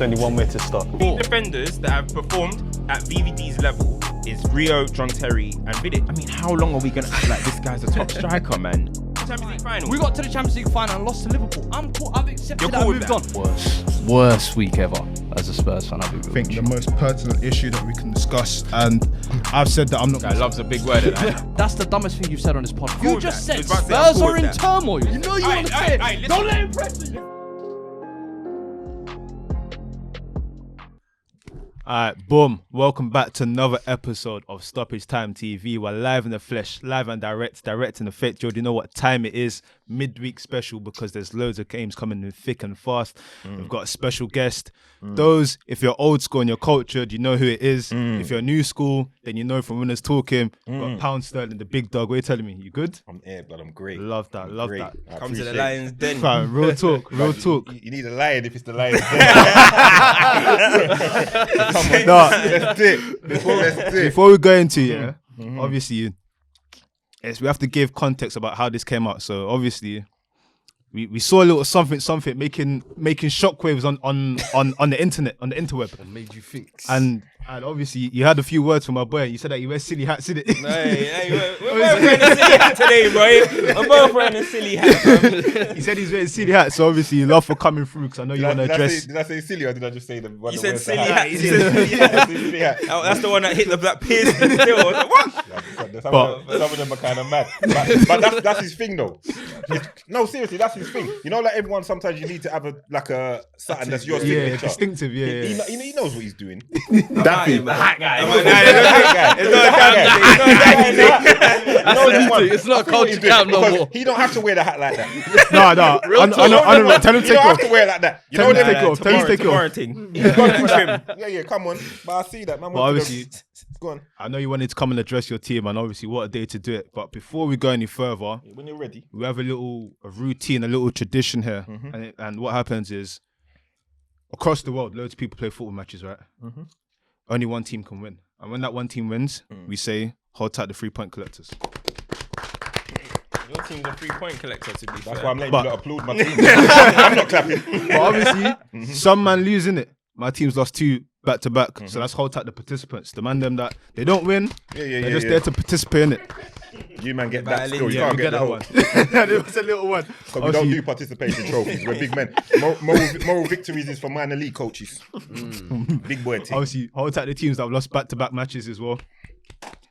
There's only one way to start. The defenders that have performed at VVD's level is Rio, John Terry, and Vidic. I mean, how long are we going to act like this guy's a top striker, man? Champions League final. We got to the Champions League final and lost to Liverpool. I've accepted that. I moved on. Worst week ever as a Spurs fan. I think the most pertinent issue that we can discuss, and I've said that I'm not. Guy loves a big word. That's the dumbest thing you've said on this pod. Cool You just that. said Spurs are in turmoil. You know you want to say it. Don't let him press you. Alright, boom. Welcome back to another episode of Stoppage Time TV. We're live in the flesh, live and direct in effect. Joe, do you know what time it is? Midweek special, because there's loads of games coming in thick and fast. We've got a special guest. Those, if you're old school and you're cultured, you know who it is. If you're new school, then you know from Winners Talking. We've got Pound Sterling, the big dog. What are you telling me? You good? I'm here, but I'm great. Love that, love that. Come to the Lions Den. Fam, real talk, real talk. You need a lion if it's the Lions Den. Let's do it. Before we go into obviously, we have to give context about how this came out. So obviously, we saw a little something making shockwaves on the internet, on the interweb. What made you think? And obviously, you had a few words from my boy. You said that you wear silly hats, didn't it? Hey, we're both wearing a silly hat today, boy. We're both wearing a silly hat, bro. He said he's wearing silly hats, so obviously you love for coming through, because I know you want to address. Did I say silly, or did I just say the one? You that said wears the silly hat. You said silly hat. Oh, that's the one that hit the black piercing still. I was like, what? Some of them are kind of mad. But that's his thing, though. No, seriously, that's his thing. You know, like everyone, sometimes you need to have something that's your signature. Distinctive, He knows what he's doing. That thing, the hat guy. It's not a culture camp no more. He don't have to wear the hat like that. No. I know. Tell him to You take don't off. have to wear it like that. You know Tell what him to take off. Tell him to take off. He's got to push him. Yeah, come on. But I see that, man. But obviously, go on. I know you wanted to come and address your team, and obviously, what a day to do it. But before we go any further, when you're ready, we have a routine, a little tradition here. And what happens is, across the world, loads of people play football matches, right? Only one team can win. And when that one team wins, we say, hold tight the 3-point collectors. Your team's a 3-point collector, to be fair. That's why I'm letting you applaud my team. I'm not clapping. But obviously, some man losing it. My team's lost 2 back-to-back. So that's hold tight the participants. The man them that they don't win, they're just there to participate in it. You man get that still. You Yeah, can't we get that the one. It was a little one. Because we don't do participation trophies. We're big men. Moral victories is for minor league coaches. Big boy team. Obviously, hold tight the teams that have lost back-to-back matches as well.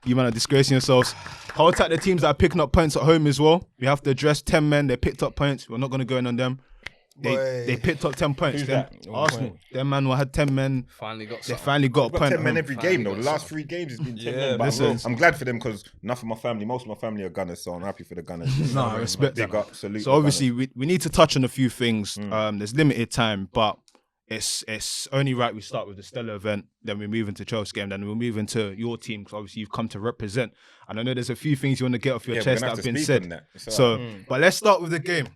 You man are disgracing yourselves. Hold tight the teams that are picking up points at home as well. We have to address 10 men. They picked up points. We're not going to go in on them. They picked up 10 points. Who's that? Arsenal. Them man had 10 men. They finally got a point. 10 men every game though. The last 3 games has been 10 men. But I'm glad for them, because most of my family are Gunners, so I'm happy for the Gunners. No, I respect that. Big up, salute. So obviously we need to touch on a few things. There's limited time, but it's only right we start with the Stella event, then we move into Chelsea game, then we'll move into your team, because obviously you've come to represent. And I know there's a few things you want to get off your chest that have been said. So, but let's start with the game.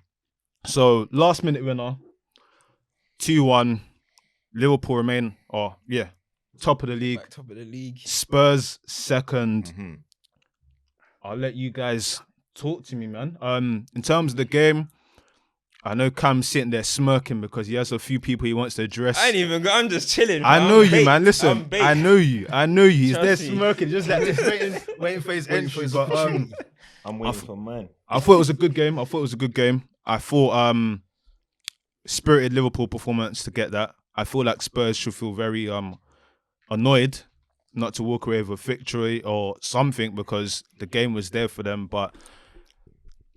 So last minute winner, 2-1. Liverpool remain, top of the league. Top of the league. Spurs second. I'll let you guys talk to me, man. In terms of the game, I know Cam's sitting there smirking because he has a few people he wants to address. I ain't even go. I'm just chilling. I know you, man. Listen, I know you. He's there Trust me. smirking, just like this, waiting for his entry. But I'm waiting for mine. I thought it was a good game. I thought spirited Liverpool performance to get that. I feel like Spurs should feel very annoyed not to walk away with a victory or something, because the game was there for them, but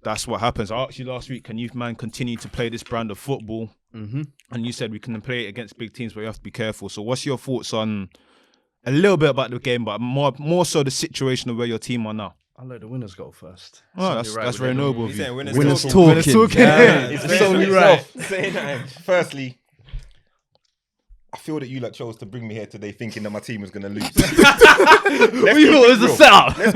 that's what happens. I asked you last week, can you man continue to play this brand of football? And you said we can play it against big teams, but you have to be careful. So what's your thoughts on a little bit about the game, but more so the situation of where your team are now? I'll let the winners go first. Oh, that's very noble of you. Winners talking. It's only right. Say that. Firstly, I feel that you chose to bring me here today thinking that my team was going to lose. We thought it was a setup. Let's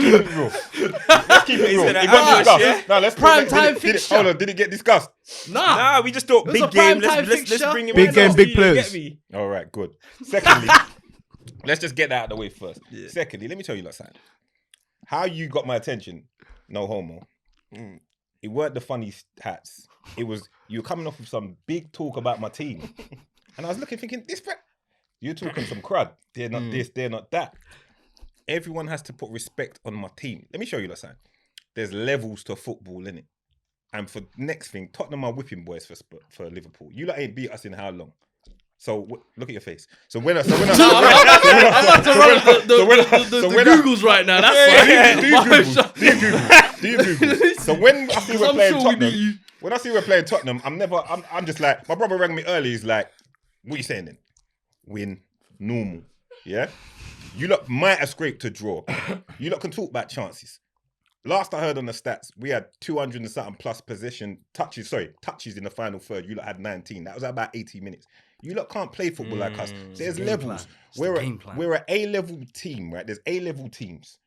keep it real. It wasn't discussed. No, let's Prime time fixture. Hold on, did it get discussed? Nah, we just thought It was big a prime game. time Let's fixture. bring him Big in. game, big You players. get me? All right, good. Secondly, let's just get that out of the way first. Secondly, let me tell you something. How you got my attention, no homo. It weren't the funny hats. It was you were coming off with some big talk about my team. And I was looking, thinking, you're talking some crud. They're not this, they're not that. Everyone has to put respect on my team. Let me show you that sign. There's levels to football, innit? And for next thing, Tottenham are whipping boys for Liverpool. You lot ain't beat us in how long? So look at your face. So when I Googles right now. That's do you Google? So when I see we're playing Tottenham, I'm just like, my brother rang me early. He's like, what are you saying then? Win, normal, yeah. You lot might have scraped a draw. You lot can talk about chances. Last I heard on the stats, we had 200 and something plus touches in the final third. You lot had 19. That was about 80 minutes. You lot can't play football like us. There's levels. We're an A-level team, right? There's A-level teams.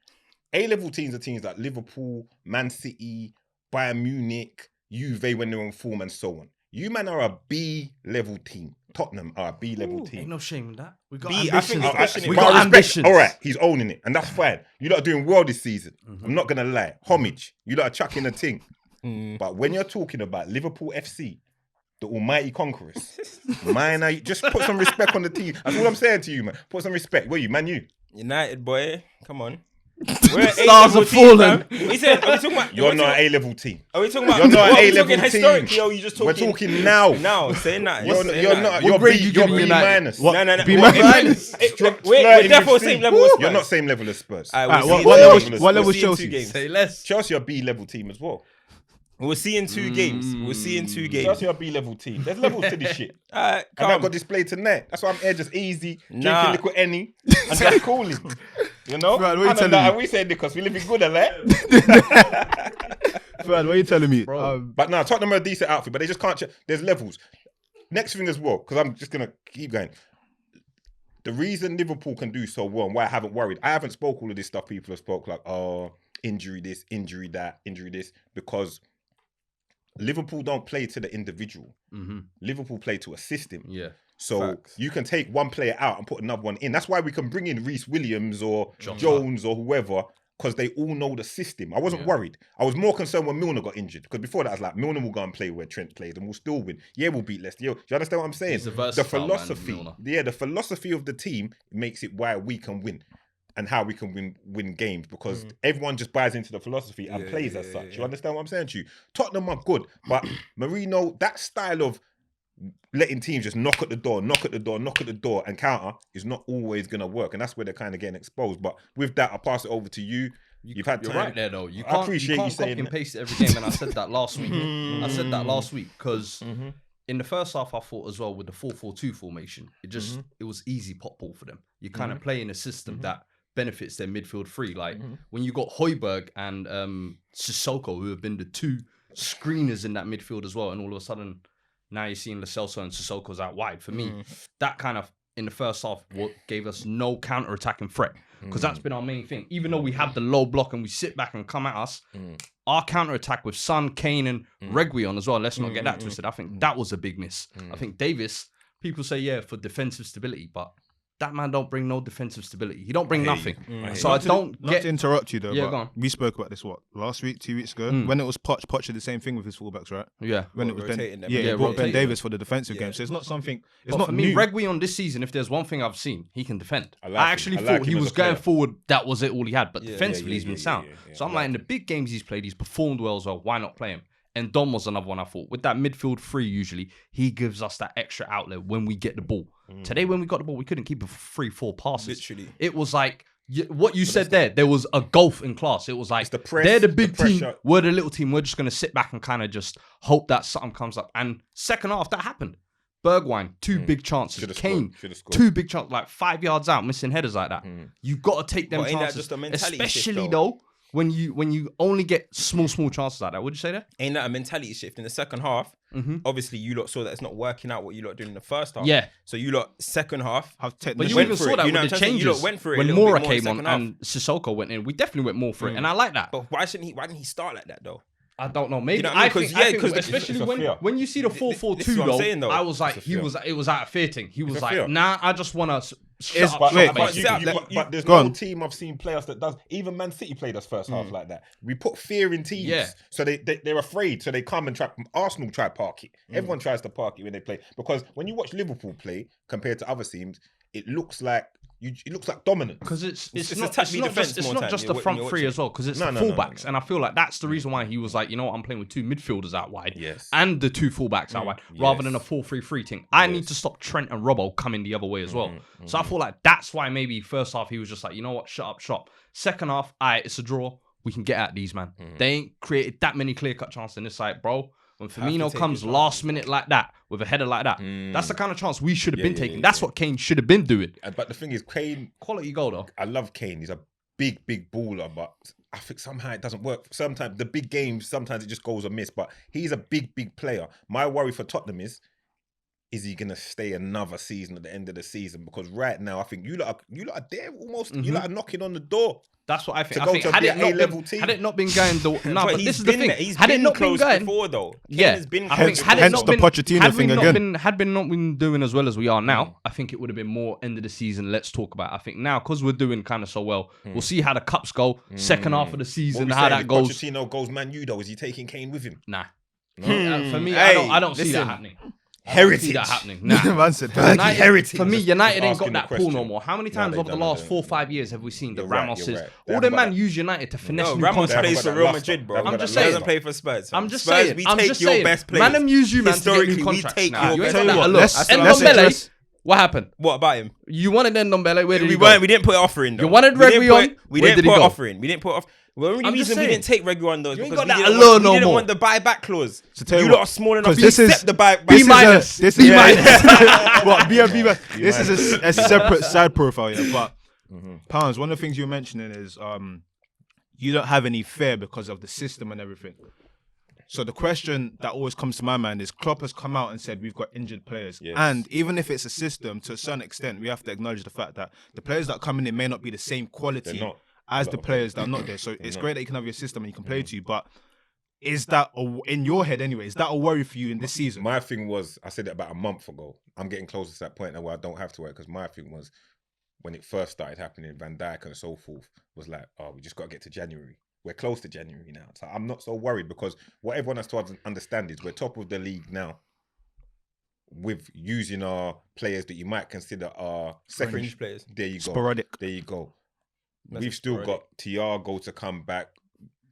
A-level teams are teams like Liverpool, Man City, Bayern Munich, Juve when they're on form and so on. You man are a B-level team. Tottenham are a B-level team. Ain't no shame in that. We got ambitions. We got ambitions. All right, he's owning it, and that's fine. You lot are doing well this season. I'm not gonna lie. Homage. You lot are chucking a ting. But when you're talking about Liverpool FC, the almighty conquerors, just put some respect on the team. That's all I'm saying to you, man. Put some respect. Where you, Man U? United, boy. Come on. We're stars have fallen. We said, are we talking about? You're not an A-level team. Are we talking about? You're not an A-level team. Historically, or you just talking? We're talking now. Now, saying that. You're not. You're B minus. No. minus. We're definitely same level as Spurs. You're not same level as Spurs. What level Chelsea? Say less. Chelsea are B-level team as well. We'll see in 2 games. We'll see in 2 games. Chelsea are B-level team. There's levels to this shit. And that got displayed tonight. That's why I'm here just easy, drinking little any, and just cooling. You know? Right, what are you telling me? We said because we living good, right? Fuad, what are you telling me? But no, Tottenham are a decent outfit, but they just can't. There's levels. Next thing as well, because I'm just gonna keep going. The reason Liverpool can do so well and why I haven't worried, I haven't spoke all of this stuff. People have spoke like, injury this, injury that, injury this, because Liverpool don't play to the individual. Liverpool play to a system. Yeah. So you can take one player out and put another one in. That's why we can bring in Reece Williams or Jones or whoever, because they all know the system. I wasn't worried. I was more concerned when Milner got injured, because before that I was like, Milner will go and play where Trent plays and we'll still win. Yeah, we'll beat Leicester. Do you understand what I'm saying? The philosophy, the philosophy of the team makes it why we can win and how we can win games, because everyone just buys into the philosophy and plays as such. You understand what I'm saying to you? Tottenham are good, but Mourinho, that style of letting teams just knock at the door and counter is not always going to work. And that's where they're kind of getting exposed. But with that, I'll pass it over to you. You've had time. You're right there, though. You I can't, appreciate you can't you saying copy and that. paste it every game. And I said that last week. Because in the first half, I thought as well with the 4-4-2 formation, it was easy pot ball for them. You kind of play in a system that benefits their midfield three. Like when you got Højbjerg and Sissoko, who have been the 2 screeners in that midfield as well, and all of a sudden now you're seeing Lo Celso and Sissoko's out wide. For me, that kind of in the first half gave us no counter-attacking threat, because that's been our main thing. Even though we have the low block and we sit back and come at us, our counter-attack with Son, Kane and Reguilon as well, let's not get that twisted. I think that was a big miss. I think Davis, people say, for defensive stability, but that man don't bring no defensive stability. He don't bring nothing. So I don't Not to interrupt you though, Yeah, but go on. we spoke about this, last week, 2 weeks ago? When it was Poch did the same thing with his fullbacks, right? Yeah. When it was rotating them. he brought Ben rotating Davis for the defensive game. So it's not something, it's But not for me, new. Reguilon this season, if there's one thing I've seen, he can defend. I like I him. actually I like thought him he as was a going player. forward, that was it all he had. But defensively, he's been sound. yeah. So I'm like, in the big games he's played, he's performed well as well. Why not play him? And Dom was another one I thought. With that midfield 3, usually, he gives us that extra outlet when we get the ball. Today, when we got the ball, we couldn't keep it for 3-4 passes. Literally. It was like, what you said there was a gulf in class. It was like, the press, they're the big the team, pressure. we're the little team. We're just going to sit back and kind of just hope that something comes up. And second half, that happened. Bergwijn, 2 big chances. Should've Kane, scored. 2 big chances, like 5 yards out, missing headers like that. You've got to take them But ain't that chances. just a mentality shift, Especially though? though, when you only get small chances like that. What'd you say there? Ain't that a mentality shift in the second half? Obviously, you lot saw that it's not working out what you lot doing in the first half. Yeah. So you lot second half. But you went even for saw it. that You know with what the I'm saying? You lot changes. went for it a When little bit Mora more in the came on second half. and Sissoko went in, we definitely went more for it. And I like that. But why didn't he start like that though? I don't know. Maybe You know what I mean? I think, 'Cause, yeah, I think 'cause especially it's a fear. when you see the This 4-4-2 is what I'm saying, though. I was like, It's a fear. it was out of fear thing. He was It's a like, fear. nah, I just want to It's- shut wait, up. but But, you- but there's Go no on. team I've seen play us that does. Even Man City played us first half like that. We put fear in teams, Yeah. so they're afraid. So they come and try. Arsenal try park it. Everyone tries to park it when they play because when you watch Liverpool play compared to other teams, it looks like dominance. Because it's It's not attack it's me not defense just it's more not time. just You're the front watching three it. as well. Because it's No, the no, no, fullbacks, no. and I feel like that's the reason why he was like, you know what, I'm playing with 2 midfielders out wide, Yes. and the 2 fullbacks out wide, rather than a Yes. 4-3-3 thing. I need to stop Trent and Robbo coming the other way as well. So I feel like that's why maybe first half he was just like, you know what, shut up shop. Second half, it's a draw. We can get at these, man. They ain't created that many clear-cut chances, and it's like, bro, when Firmino take comes your last minute like that with a header like that, that's the kind of chance we should have been taking. That's what Kane should have been doing. But the thing is, Kane. Quality goal though. I love Kane. He's a big baller, but I think somehow it doesn't work. Sometimes the big games, sometimes it just goes amiss. But he's a big player. My worry for Tottenham is he gonna stay another season at the end of the season? Because right now, I think you lot are there almost. You lot are knocking on the door. That's what I think. To I go think to had be it an not A-level been team. had it not been going the no, but he's this is the been thing. there. He's Had it been not been close going before, though. Yeah, Kane has been I close think before. had it Hence not the been Pochettino had we thing not again. been had been not been doing as well as we are now, I think it would have been more end of the season. Let's talk about it. I think now because we're doing kind of so well, we'll see how the cups go. Second half of the season, how that goes. Pochettino goes Man U though. Is he taking Kane with him? Nah, for me, Hey, I don't see that listen. happening. Heritage. See that happening. Nah. Man said, United, heritage. for me, United ain't asking got the that pull no question. more. How many No, times they over the don't, last they 4 or don't. 5 years have we seen the You're right, Ramoses? you're right. They All haven't them got man that. use United to finesse No, new Ramos contracts. plays got for that Real luster. Madrid, bro. They haven't I'm got just that saying. Doesn't play for Spurs. I'm just Spurs, saying. we I'm take just your saying. best players. Man, them use you, man, to get Historically, new we contracts. take now. your You ain't best got that players. alone. Let's- And let's Ndombele, address- what happened? What about him? You wanted Ndombele. Where did he We go? weren't. We didn't put an offer in. Though. You wanted We didn't Reguilon, put- We where didn't did he put an go? offer in. We didn't put off. The only I'm just reason we saying. didn't take Reguilon though is You ain't because got we that didn't, allure want, we no didn't more. want the buyback clause. tell you You what, lot are small enough 'cause to this is- accept the buyback. This minus. is B minus. what B This is a separate side profile, yeah. But Pounds, one of the things you're mentioning is you don't have any fear because of the system and everything. So the question that always comes to my mind is Klopp has come out and said we've got injured players. Yes. And even if it's a system, to a certain extent, we have to acknowledge the fact that the players that come in may not be the same quality They're not. as the players that are not there. So it's great that you can have your system and you can play to you, but is that, in your head anyway, is that a worry for you in this season? My thing was, I said it about a month ago. I'm getting closer to that point now where I don't have to worry because my thing was, when it first started happening, Van Dijk and so forth, was like, oh, we just got to get to January. We're close to January now. So I'm not so worried because what everyone has to understand is we're top of the league now with using our players that you might consider our second Fringe players. There you go. Sporadic. There you go. That's We've still sporadic. got Thiago to come back.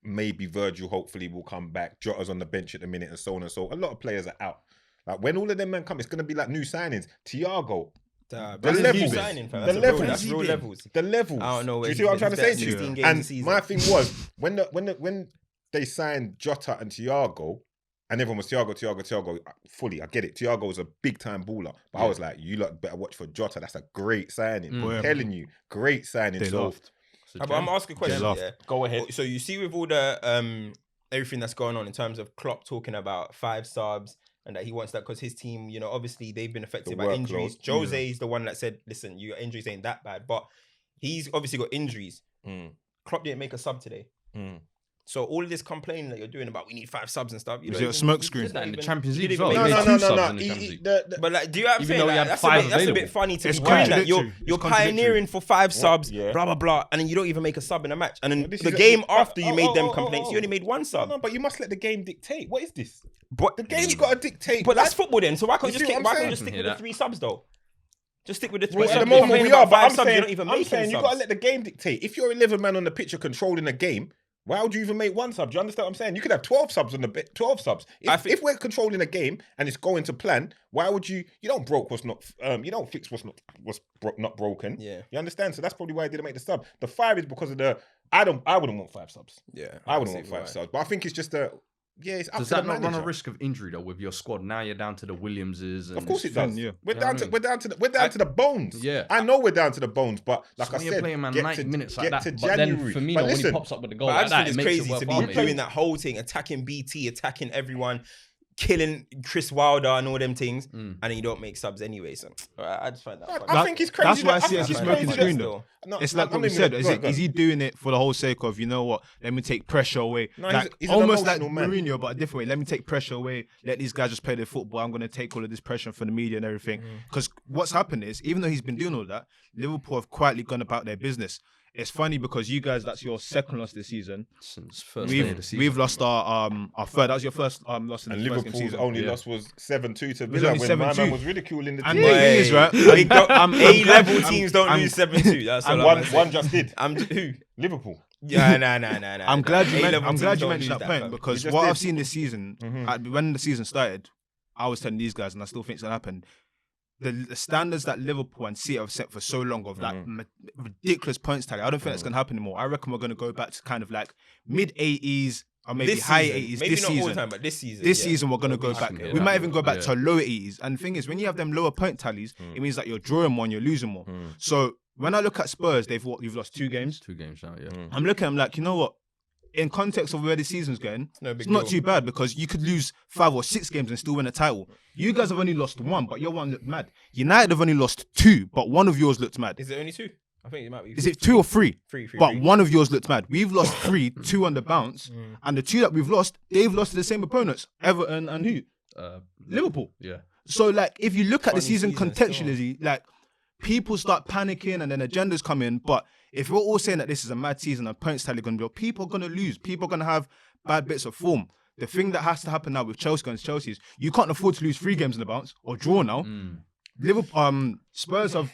Maybe Virgil hopefully will come back. Jota's on the bench at the minute and so on and so on. A lot of players are out. Like when all of them men come, it's going to be like new signings. Thiago. That's The a new levels. signing, fam. The That's levels. That's real levels. The levels. I don't know. Do where you see what I'm trying to say to you? 16 games a And season. my thing was when they signed Jota and Thiago, and everyone was Thiago fully. I get it. Thiago's a big time baller, but I was like, you lot better watch for Jota. That's a great signing. I'm telling you, great signing. They So laughed. But I'm asking a question. laughed. Yeah. go ahead. So you see with all the everything that's going on in terms of Klopp talking about 5 subs and that he wants that because his team, you know, obviously they've been affected The by workload, injuries. Jose is the one that said, listen, your injuries ain't that bad, but he's obviously got injuries. Klopp didn't make a sub today. So all of this complaining that you're doing about we need 5 subs and stuff. You Was don't it a even- smoke you screen? just That don't in the even- Champions you League didn't as even well. make He a made sub. 2 subs in the Champions League. But like, do you know what I'm Even saying? though he Like, had that's 5 a bit available. funny to It's me. That contradictory. you're It's pioneering for 5 subs, yeah. blah blah blah, and then you don't even make a sub in a match. And then This the is game but- after you made them complaints, you only made 1 sub. No, but you must let the game dictate. What is this? But The game's got to dictate. But that's lad. football then. So why can't You you see just what stick? I'm Why can't you saying? just stick Hear with the that. 3 subs though? Just stick with the 3 Well, subs. at the You're moment complaining we are, about but 5 I'm subs, saying, you're not even I'm making saying you got to subs. let the game dictate. If you're 11 man on the pitch, you're controlling the game. Why would you even make 1 sub? Do you understand what I'm saying? You could have 12 subs on the 12 subs. If we're controlling a game and it's going to plan, why would you? You don't broke what's not. You don't fix what's not broken. Yeah. You understand? So that's probably why I didn't make the sub. The 5 is because of the. I wouldn't want 5 subs. Yeah, I wouldn't want 5 subs. But I think it's just a. Yeah, it's up Does to that the not manager. run a risk of injury though with your squad? Now you're down to the Williamses. And Of course it does. yeah. We're You know down what to I mean? we're down to the bones. Yeah. I know we're down to the bones, but like So I when you're said, playing man get 90 to, minutes like get that, to but then January. Firmino But when he listen, pops up with the goal But I like just that, think it it's makes it crazy to worthwhile. be doing that whole thing, attacking BT, attacking everyone, killing Chris Wilder and all them things, and then you don't make subs anyway. So I just find that funny. I think he's crazy. That's why I that- see it as think a he's smoking crazy screen, that- though. No, It's like I'm what we even said. gonna- go on. Is he doing it for the whole sake of, you know what? Let me take pressure away. No, like he's an almost like emotional man. Mourinho, but a different way. Let me take pressure away. Let these guys just play their football. I'm going to take all of this pressure from the media and everything. Because what's happened is, even though he's been doing all that, Liverpool have quietly gone about their business. It's funny because you guys, that's your second loss this season. Since first day of the season. We've lost our third. That was your first loss in And the first game Liverpool's season. only loss was 7-2 to was Villa only when my 7-2. man was ridiculing the And team. the thing is, right? A-level teams don't lose 7-2. That's all And I'm one gonna say. just did. Who? Liverpool. Yeah, nah. I'm glad you A-level I'm teams glad you don't mentioned lose that point fam. because We just what did. I've seen this season, when the season started, I was telling these guys, and I still think it's gonna happen. The standards that Liverpool and City have set for so long of that ridiculous points tally, I don't think that's gonna happen anymore. I reckon we're gonna go back to kind of like mid 80s or maybe This high season. 80s Maybe this not all season. the time, but this season. This yeah. season we're gonna go We back. can get We that. might even go back Yeah. to lower 80s. And the thing is, when you have them lower point tallies, it means that you're drawing more and you're losing more. So when I look at Spurs, you've lost 2 games. 2 games now, yeah. I'm looking, I'm like, you know what? In context of where the season's going, no big it's not deal. too bad because you could lose 5 or 6 games and still win a title. You guys have only lost 1, but your one looked mad. United have only lost 2, but one of yours looked mad. Is it only 2? I think it might be. Is it 2 or 3? Three. But one of yours looked mad. We've lost 3, 2 on the bounce, and the 2 that we've lost, they've lost to the same opponents, Everton and who? Liverpool. Yeah. So, like, if you look at the Funny season season contextually, like, people start panicking and then agendas come in. But if we're all saying that this is a mad season and points tally going to be, people are going to lose. People are going to have bad bits of form. The thing that has to happen now with Chelsea against Chelsea is you can't afford to lose 3 games in the bounce or draw now. Liverpool, Spurs have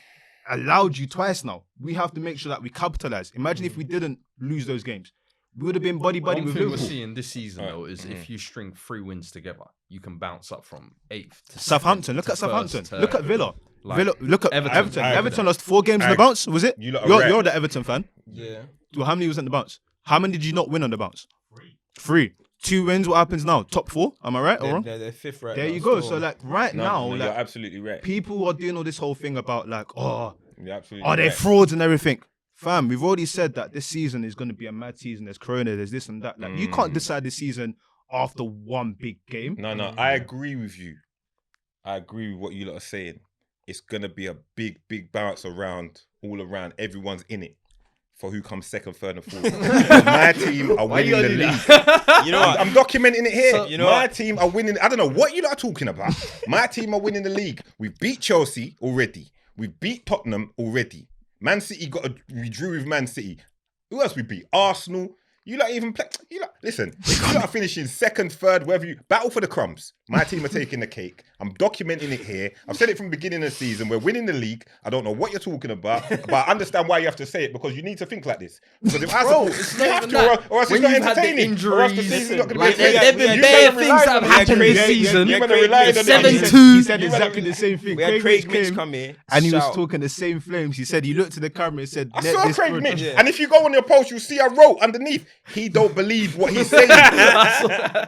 allowed you twice now. We have to make sure that we capitalize. Imagine if we didn't lose those games. We would have been buddy One with thing we're Liverpool. seeing this season, though, is if you string 3 wins together, you can bounce up from 8th to Southampton. 2nd Look to at Southampton. 1st to- Look at Villa. Like, Villa. Look at Everton. Everton. I agree Everton with lost 4 games in I the bounce. Was it? You lot are You're right. the Everton fan. Yeah. Well, how many was in the bounce? How many did you not win on the bounce? 3. 2 wins. What happens now? Top 4? Am I right or wrong? They're 5th right There now, you go. still. So like right now, you're like absolutely right. people are doing all this whole thing about like, oh, You're absolutely are they right. frauds and everything? Fam, we've already said that this season is going to be a mad season. There's Corona, there's this and that. Like you can't decide this season after one big game. No, I agree with you. I agree with what you lot are saying. It's gonna be a big bounce around, all around. Everyone's in it for who comes second, third, and fourth. My team are winning the league. You know what? I'm documenting it here. You know my what? team are winning. I don't know what you lot are talking about. My team are winning the league. We beat Chelsea already. We beat Tottenham already. Man City we drew with Man City. Who else we beat? Arsenal. You lot even play. You lot listen. You lot are finishing second, third, wherever you battle for the crumbs. My team are taking the cake. I'm documenting it here. I've said it from the beginning of the season. We're winning the league. I don't know what you're talking about, but I understand why you have to say it because you need to think like this. Because if I Bro, support, it's you not have even to, that. or else When it's not you've had the entertaining. Or else the injuries, season's not going to like, be there have been bare things that have happened this season. You Yeah, better Craig rely on Mitch. the 7-2. He said exactly the same thing. We had Craig Mitch came come here. and he was shout. talking the same flames. He said he looked to the camera and said, I "Let saw this Craig through." Mitch, Yeah. and if you go on your post, you'll see I wrote underneath. He don't believe what he's saying.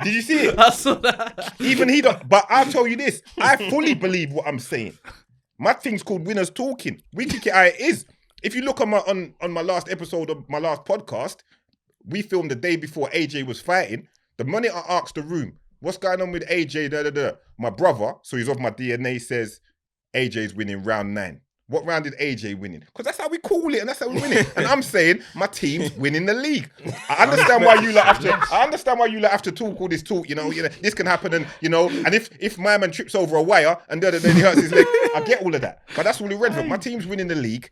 Did you see it? I saw that. Even he don't. But I'll tell you this: I fully believe what I'm saying. My thing's called winners talking. We kick it how it is. If you look on my last episode of my last podcast, we filmed the day before AJ was fighting. The monitor asked the room, "What's going on with AJ?" Da da da. My brother, so he's of my DNA, says AJ's winning round 9. What round did AJ winning? Because that's how we call it, and that's how we win it. And I'm saying my team's winning the league. I understand why you have to. I understand why you have to talk all this talk. You know, this can happen, and and if my man trips over a wire and then he hurts his leg, I get all of that. But that's all irrelevant. My team's winning the league,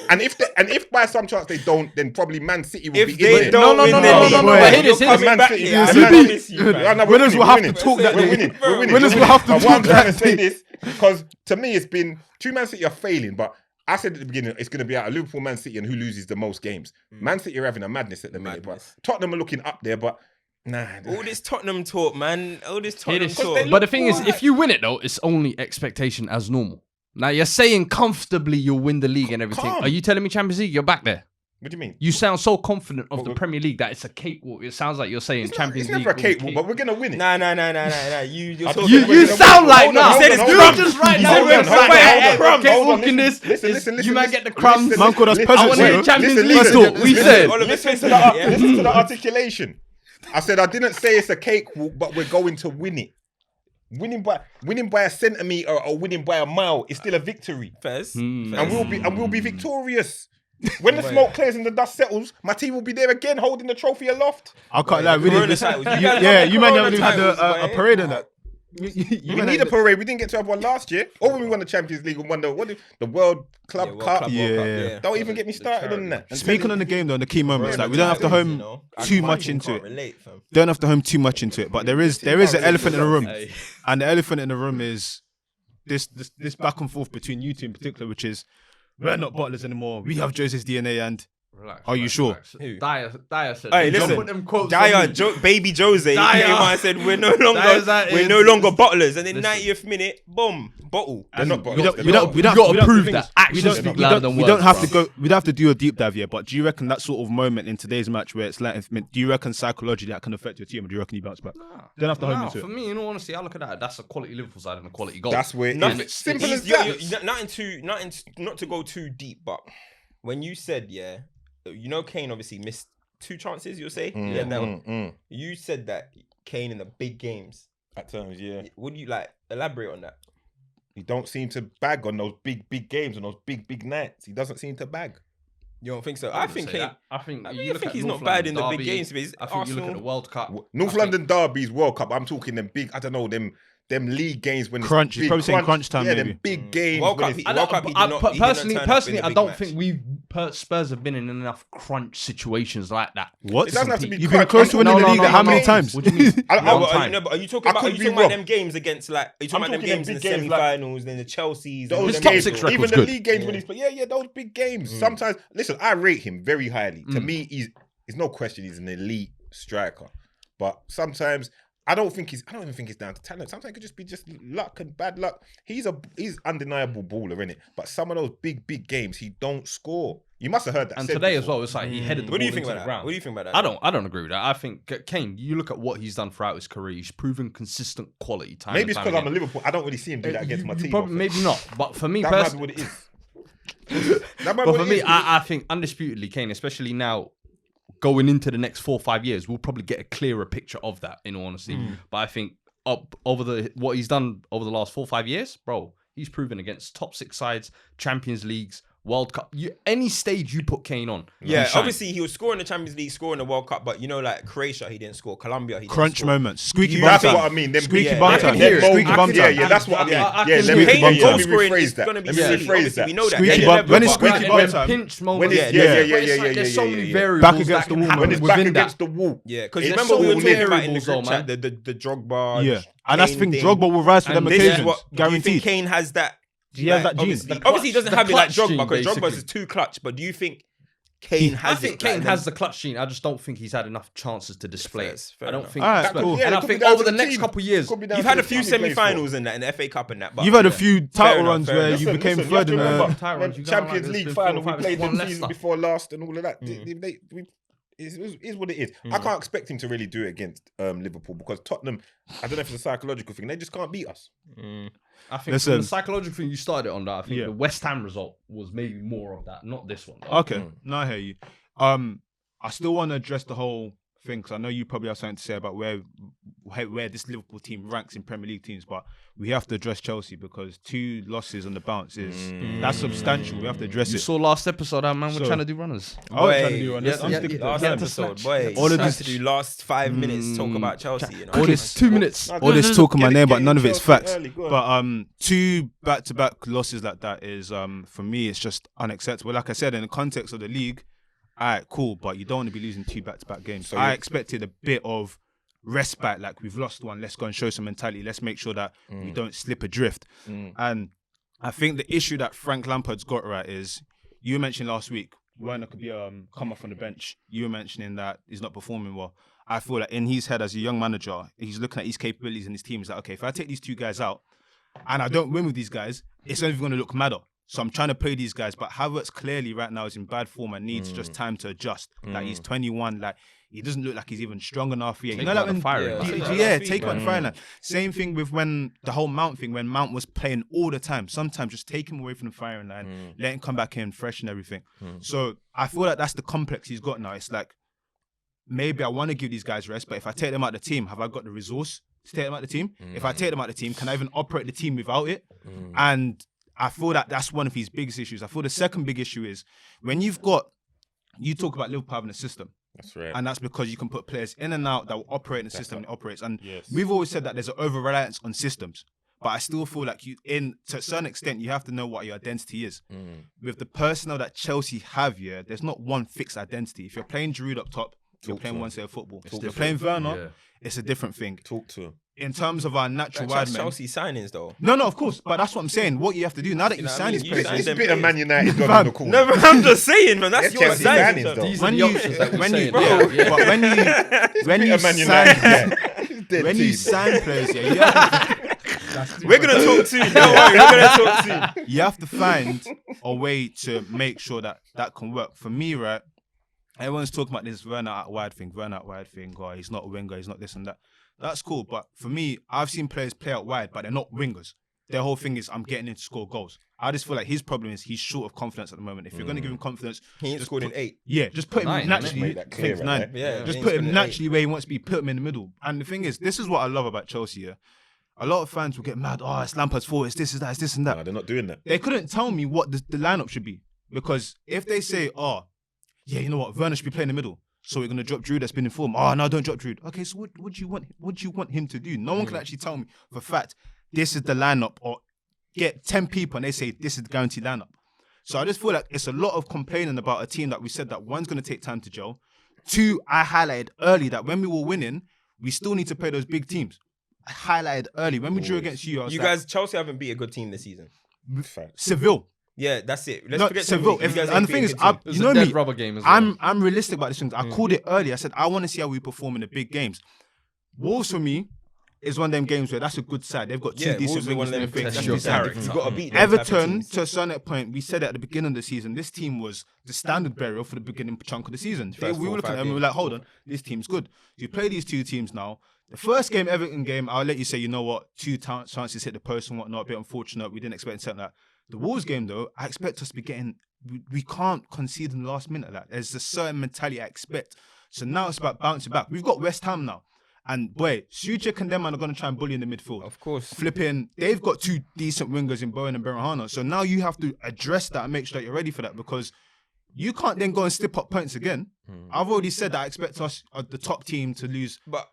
and if by some chance they don't, then probably Man City will If be they in don't No, win no, the no, league, no, no, you're but hear this, hear coming this. back Man here. City- I Man promise City- you, fam. No, Winners will have to winning. talk that We're day. winning. We're winning. Winners will have to But what I'm talk trying to that say day. this because to me it's been 2 Man City are failing, but I said at the beginning it's going to be out of Liverpool, Man City, and who loses the most games. Man City are having a madness at the minute, but Tottenham are looking up there. But nah, All this Tottenham talk, man. All this Hear Tottenham this. talk. But the thing is, if you win it though, it's only expectation as normal. Now you're saying comfortably you'll win the league and everything. Calm. Are you telling me Champions League? You're back there. what do you mean? You sound so confident of the But- Premier League that it's a cakewalk. It sounds like you're saying It's Champions never League. a will be cakewalk, but we're going to win it. Nah. You're I talking. thought You sound like Hold on, nah. hold on, hold You on. just right Hold now. on, We're hold on, like, hold hey, on, hold on, cakewalking this. Listen, You might get the crumbs. listen, Man called us listen, peasants, I wanna- you know? Champions listen, League listen, talk. We listen, said. All of Listen it's to yeah. listen to the articulation. I said I didn't say it's a cakewalk, but we're going to win it. winning by a centimetre or winning by a mile is still a victory. Fez. And we'll be victorious. When the smoke clears and the dust settles, my team will be there again holding the trophy aloft. I can't lie. We Corona didn't. titles. You might Corona not even had titles, a boy. parade on that. We need a parade. We didn't get to have one last year. Or when we won the Champions League and won the World Club World Cup. Club, Yeah. World Cup, Don't even get me started on that. Speaking on the game though, on the key moments, like we don't have to Titles, home you know. too My much team into can't it. relate, fam. Don't have to home too much into it, but there is an elephant in the room, Hey. and the elephant in the room is this back and forth between you two in particular, which is we're not bottlers anymore. We have Jose's DNA, and Relax, Are you relax, sure? relax. Who? Dyer said. Hey, Don't listen. put them quotes on Dyer, me. baby Jose Dyer. came on and said we're no Dyer's that longer is- bottlers, and then Listen. 90th minute, boom, bottle. They're not we bottlers. don't They're we not. don't we You don't gotta we don't- prove we that. don't- Actions we don't- speak we louder don't- than we don't words, have bruv. to go. We don't have to do a deep dive yet. But do you reckon that sort of moment in today's match where it's like, do you reckon psychologically that can affect your team, or do you reckon you bounce back? Don't have to home Nah, into for it. me, in all honesty, I look at that. That's a quality Liverpool side and a quality goal. That's where Nothing- it's simple as He's- that. not to go too deep, but when you said, Kane obviously missed 2 chances, you'll say? Yeah, that one. You said that Kane in the big games. At times, yeah. Would you elaborate on that? He don't seem to bag on those big games and those big nights. He doesn't seem to bag. You don't think so? I think Kane. I think I you mean, look I think at he's North not bad in London the big derby, games, but he's I think you look at Arsenal. the World Cup. North I London derbies, World Cup. I'm talking them big. I don't know them league games when Crunch, It's he's big probably saying crunch time, Yeah, maybe. them big games. World when Cup, it's- World Cup, he did not- he did not personally, turn up in the I big don't match. think Spurs have been in enough crunch situations like that. What? It doesn't have to be You've been crunch. close to winning the league. How many games. times? What do you mean? I- No, One but time. are you talking I about? Are could you be talking about wrong. them games against are you talking I'm about them talking them games in the big games, like- semi-finals, then the Chelseas, Those and His them top games, six games? record's even the good. league games when he's playing, those big games. Sometimes, listen, I rate him very highly. To me, he's no question he's an elite striker. But sometimes I don't even think it's down to talent. Sometimes it could just be just luck and bad luck. He's undeniable baller, innit? But some of those big games, he don't score. You must have heard that. And said today as before. well, it's like he headed the What do ball you think into about the that? ground. What do you think about that? I don't agree with that. I think Kane, you look at what he's done throughout his career, he's proven consistent quality time. Maybe it's and time because I'm a again. Liverpool. I don't really see him do that against my team. Probably, maybe not. But for me That might be personally, what it is. That might be but what for it me, is. I think undisputedly Kane, especially now going into the next 4 or 5 years, we'll probably get a clearer picture of that. In all honesty, but I think what he's done over the last 4 or 5 years, bro, he's proven against top 6 sides, Champions Leagues, World Cup, any stage you put Kane on. Yeah, he shines. obviously he was scoring the Champions League, scoring the World Cup, but like Croatia, he didn't score. Colombia, he didn't Crunch score. moments, squeaky bum That's time. what I mean. Them Squeaky big- bum I time. can hear it. Squeaky I bum can Yeah, time. yeah, that's what I mean. I Yeah, can let hear me it. Kane's goal let me scoring is rephrase that. going to be Let me silly. rephrase Obviously, that. we know that. Squeaky Yeah, bum- yeah, when it's but- squeaky bum time. pinch When moments. it's- Yeah. There's so many yeah. variables Back against that the can wall, happen When it's within back that. against the wall. Yeah, because It's remember so we were talking lit. about in the variables, group though, chat, man. the Drogba. Yeah, and that's the Kane thing. thing. Drogba will rise for them And This occasions. is what do you think Guaranteed. Kane has that? He has that gene. Obviously, he doesn't have it like clutch Drogba because gene, Drogba's basically. is too clutch. But do you think Kane has I think it? Kane like has them? the clutch gene. I just don't think he's had enough chances to display Fair- it. fair I don't enough. think. Alright, Spurs- cool. Yeah, And it I could be think down over to the the next team. couple of years, Could be down You've to had a the few team he plays for. semi-finals in the FA Cup and that. But You've had a yeah. few Fair title enough, runs fair where enough. you Listen, became listen, third you in have to a. remember, Title when runs, you go Champions like, there's League been final, 4 or we 5 played them one seasons Leicester. before last and all of that. It is what it is. I can't expect him to really do it against Liverpool because Tottenham, I don't know if it's a psychological thing, they just can't beat us. I think Listen. from the psychological thing you started it on that. I think Yeah. the West Ham result was maybe more of that, not this one. though. Okay, no, I hear you. I still want to address the whole thing because I know you probably have something to say about where this Liverpool team ranks in Premier League teams, but we have to address Chelsea because 2 losses on the bounce that's substantial. We have to address You it. saw last episode, man. We're So- trying to do runners. I was trying to Boy, do one. yeah, I'm yeah, sticking to yeah. the Last plan. episode, boy. All of All this- to do last 5 minutes talk about Chelsea. You know, all this- 2 minutes. All this talk in my Get it- name, get but none of it it's Chelsea facts. early, go on. But 2 back-to-back losses like that is for me, it's just unacceptable. Like I said, in the context of the league, all right, cool, but you don't want to be losing 2 back-to-back games. So I expected a bit of respite, like we've lost one, let's go and show some mentality. Let's make sure that we don't slip adrift. And I think the issue that Frank Lampard's got right is, you mentioned last week, Werner could be come off on the bench. You were mentioning that he's not performing well. I feel like in his head as a young manager, he's looking at his capabilities in his team. He's like, okay, if I take these 2 guys out and I don't win with these guys, it's only going to look madder. So I'm trying to play these guys, but Havertz clearly right now is in bad form and needs just time to adjust. Like he's 21, like he doesn't look like he's even strong enough yet. You know, out like the when firing line. yeah, take out the firing line. Same thing with when the whole Mount thing, when Mount was playing all the time. Sometimes just take him away from the firing line, let him come back in fresh and everything. So I feel like that's the complex he's got now. It's like, maybe I want to give these guys rest, but if I take them out of the team, have I got the resource to take them out of the team? If I take them out of the team, can I even operate the team without it? And I feel that that's one of his biggest issues. I feel the second big issue is when you talk about Liverpool having a system. That's right. And that's because you can put players in and out that will operate in the system and it operates. And Yes. we've always said that there's an over-reliance on systems. But I still feel like to a certain extent, you have to know what your identity is. With the personnel that Chelsea have here, there's not one fixed identity. If you're playing Giroud up top, you're playing one set of football. If you're playing Werner, it's a different thing. Talk to him. In terms of our natural wide men. Chelsea signings though. No, of course. But that's what I'm saying. What you have to do now that you sign these players. It's a bit of Man United got in the corner. No, but I'm just saying, man. That's your Chelsea signing. signings, though. These are the options that we're saying. But when you Man sign, United. Dead when you team. sign players, you have We're gonna talk soon. Don't worry, we're gonna talk soon. you have to find a way to make sure that can work. For me, right, everyone's talking about this Werner out wide thing, or he's not a winger, he's not this and that. That's cool, but for me, I've seen players play out wide, but they're not wingers. Their whole thing is, I'm getting in to score goals. I just feel like his problem is he's short of confidence at the moment. If you're going to give him confidence, He ain't just scored in 8. Yeah, just put him 9, naturally. Make that clear, I think 9. right? Yeah, Just he put ain't him scored in naturally where he wants to be. Put him in the middle. And the thing is, this is what I love about Chelsea. Yeah, a lot of fans will get mad. Oh, it's Lampard's fault. It's this, it's that, it's this and that. No, they're not doing that. They couldn't tell me what the lineup should be, because if they say, oh, yeah, you know what, Werner should be playing in the middle, so we're gonna drop Giroud that's been informed. Oh no, don't drop Giroud. Okay, so what do you want him to do? No one can actually tell me for a fact this is the lineup, or get 10 people and they say this is the guaranteed lineup. So I just feel like it's a lot of complaining about a team that we said that one's gonna take time to gel. 2, I highlighted early that when we were winning, we still need to play those big teams. I highlighted early when we drew against you. I was You like, guys, Chelsea haven't beat a good team this season. Facts. Seville. Yeah, that's it. Let's No, forget Seville. Champions League. You guys And ain't the thing beat is, a good team. It was you know a dead me, rubber game as well. I'm realistic about these things. I called it early. I said I want to see how we perform in the big games. Wolves for me is one of them games where that's a good side. They've got two decent Wolves are one wingers of in them the thing. test That's your decent. character. You've got to beat them type of Everton, teams. to a certain point, we said it at the beginning of the season, this team was the standard bearer for the beginning chunk of the season. First We 4 were or looking 5 at them and we were like, hold on, this team's good. So you play these two teams now. The first game, Everton game, I'll let you say, you know what, 2 chances hit the post and whatnot, a bit unfortunate. We didn't expect something like that. The Wolves game, though, I expect us to be getting, we can't concede in the last minute of that. There's a certain mentality I expect. So now it's about bouncing back. We've got West Ham now. And boy, Suchek and them are going to try and bully in the midfield. Of course. Flipping, they've got 2 decent wingers in Bowen and Berahano. So now you have to address that and make sure that you're ready for that, because you can't then go and slip up points again. I've already said that I expect us, the top team, to lose But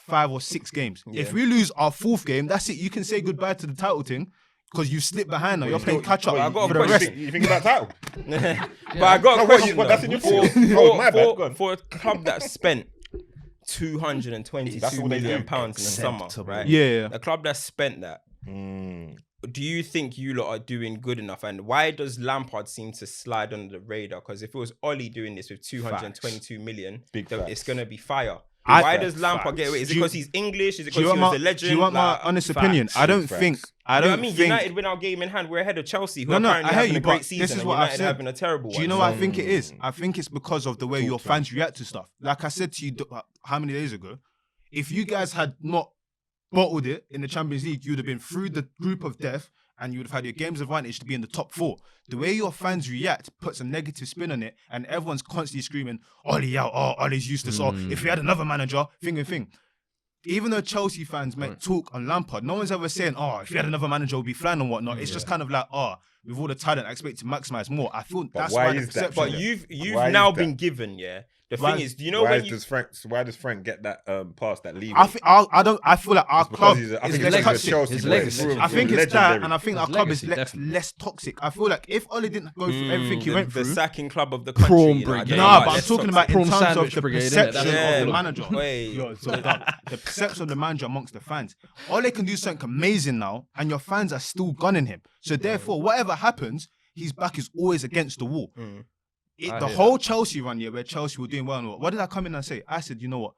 5 or 6 games. Yeah. If we lose our 4th game, that's it. You can say goodbye to the title thing, because you slipped behind now. You're playing catch up. I got for a the question. rest. You think about title? but I got a No, question. what, that's in your for, field. for, Oh, my bad, for, go on. for a club that spent £222 That's all they million do. pounds in the summer, Acceptable. right? Yeah. A club that spent that. Do you think you lot are doing good enough? And why does Lampard seem to slide under the radar? Because if it was Ollie doing this with 222 million, Big then facts. it's going to be fire. I- Why does Lampard get away? Is it Do you- because he's English? Is it Do you because he want was a legend? do you want my Like, honest facts, opinion? I don't facts. think. I you know don't what I mean? think. United win our game in hand. We're ahead of Chelsea, who No, are no, apparently I hear having you, a great but season. this is and what I've United said. having a terrible Do you one. know what I think it is? I think it's because of the way your fans react to stuff. Like I said to you how many days ago, if you guys had not bottled it in the Champions League, you'd have been through the group of death and you would have had your games advantage to be in the top 4. The way your fans react puts a negative spin on it, and everyone's constantly screaming, Ollie out, oh, Ollie's useless, or if we had another manager, thing. Even though Chelsea fans might talk on Lampard, no one's ever saying, oh, if we had another manager, we'd be flying and whatnot. It's just kind of like, oh, with all the talent, I expect to maximize more. I feel that's why why the is that? perception. But you've Why now is that? been given, yeah. The Why thing is- is, do you know when you? Why does Frank get that pass, that leeway? I feel like our Because club he's a- I is think less he's a toxic. Chelsea His boy. legacy. I think it's that, Legendary. and I think His our club is legacy, definitely. less toxic. I feel like if Ollie didn't go through everything he went the through, sacking club of the country. Prawn you know, I brigade. don't nah, know, but I'm let's talking talk about in Prawn terms of sandwich the brigade, innit? perception That's of it. the Yeah. manager. Wait. Yo, so the perception of the manager amongst the fans. Ole can do something amazing now, and your fans are still gunning him. So therefore, whatever happens, his back is always against the wall. The whole Chelsea run here, where Chelsea were doing well, and what did I come in and say? I said, you know what?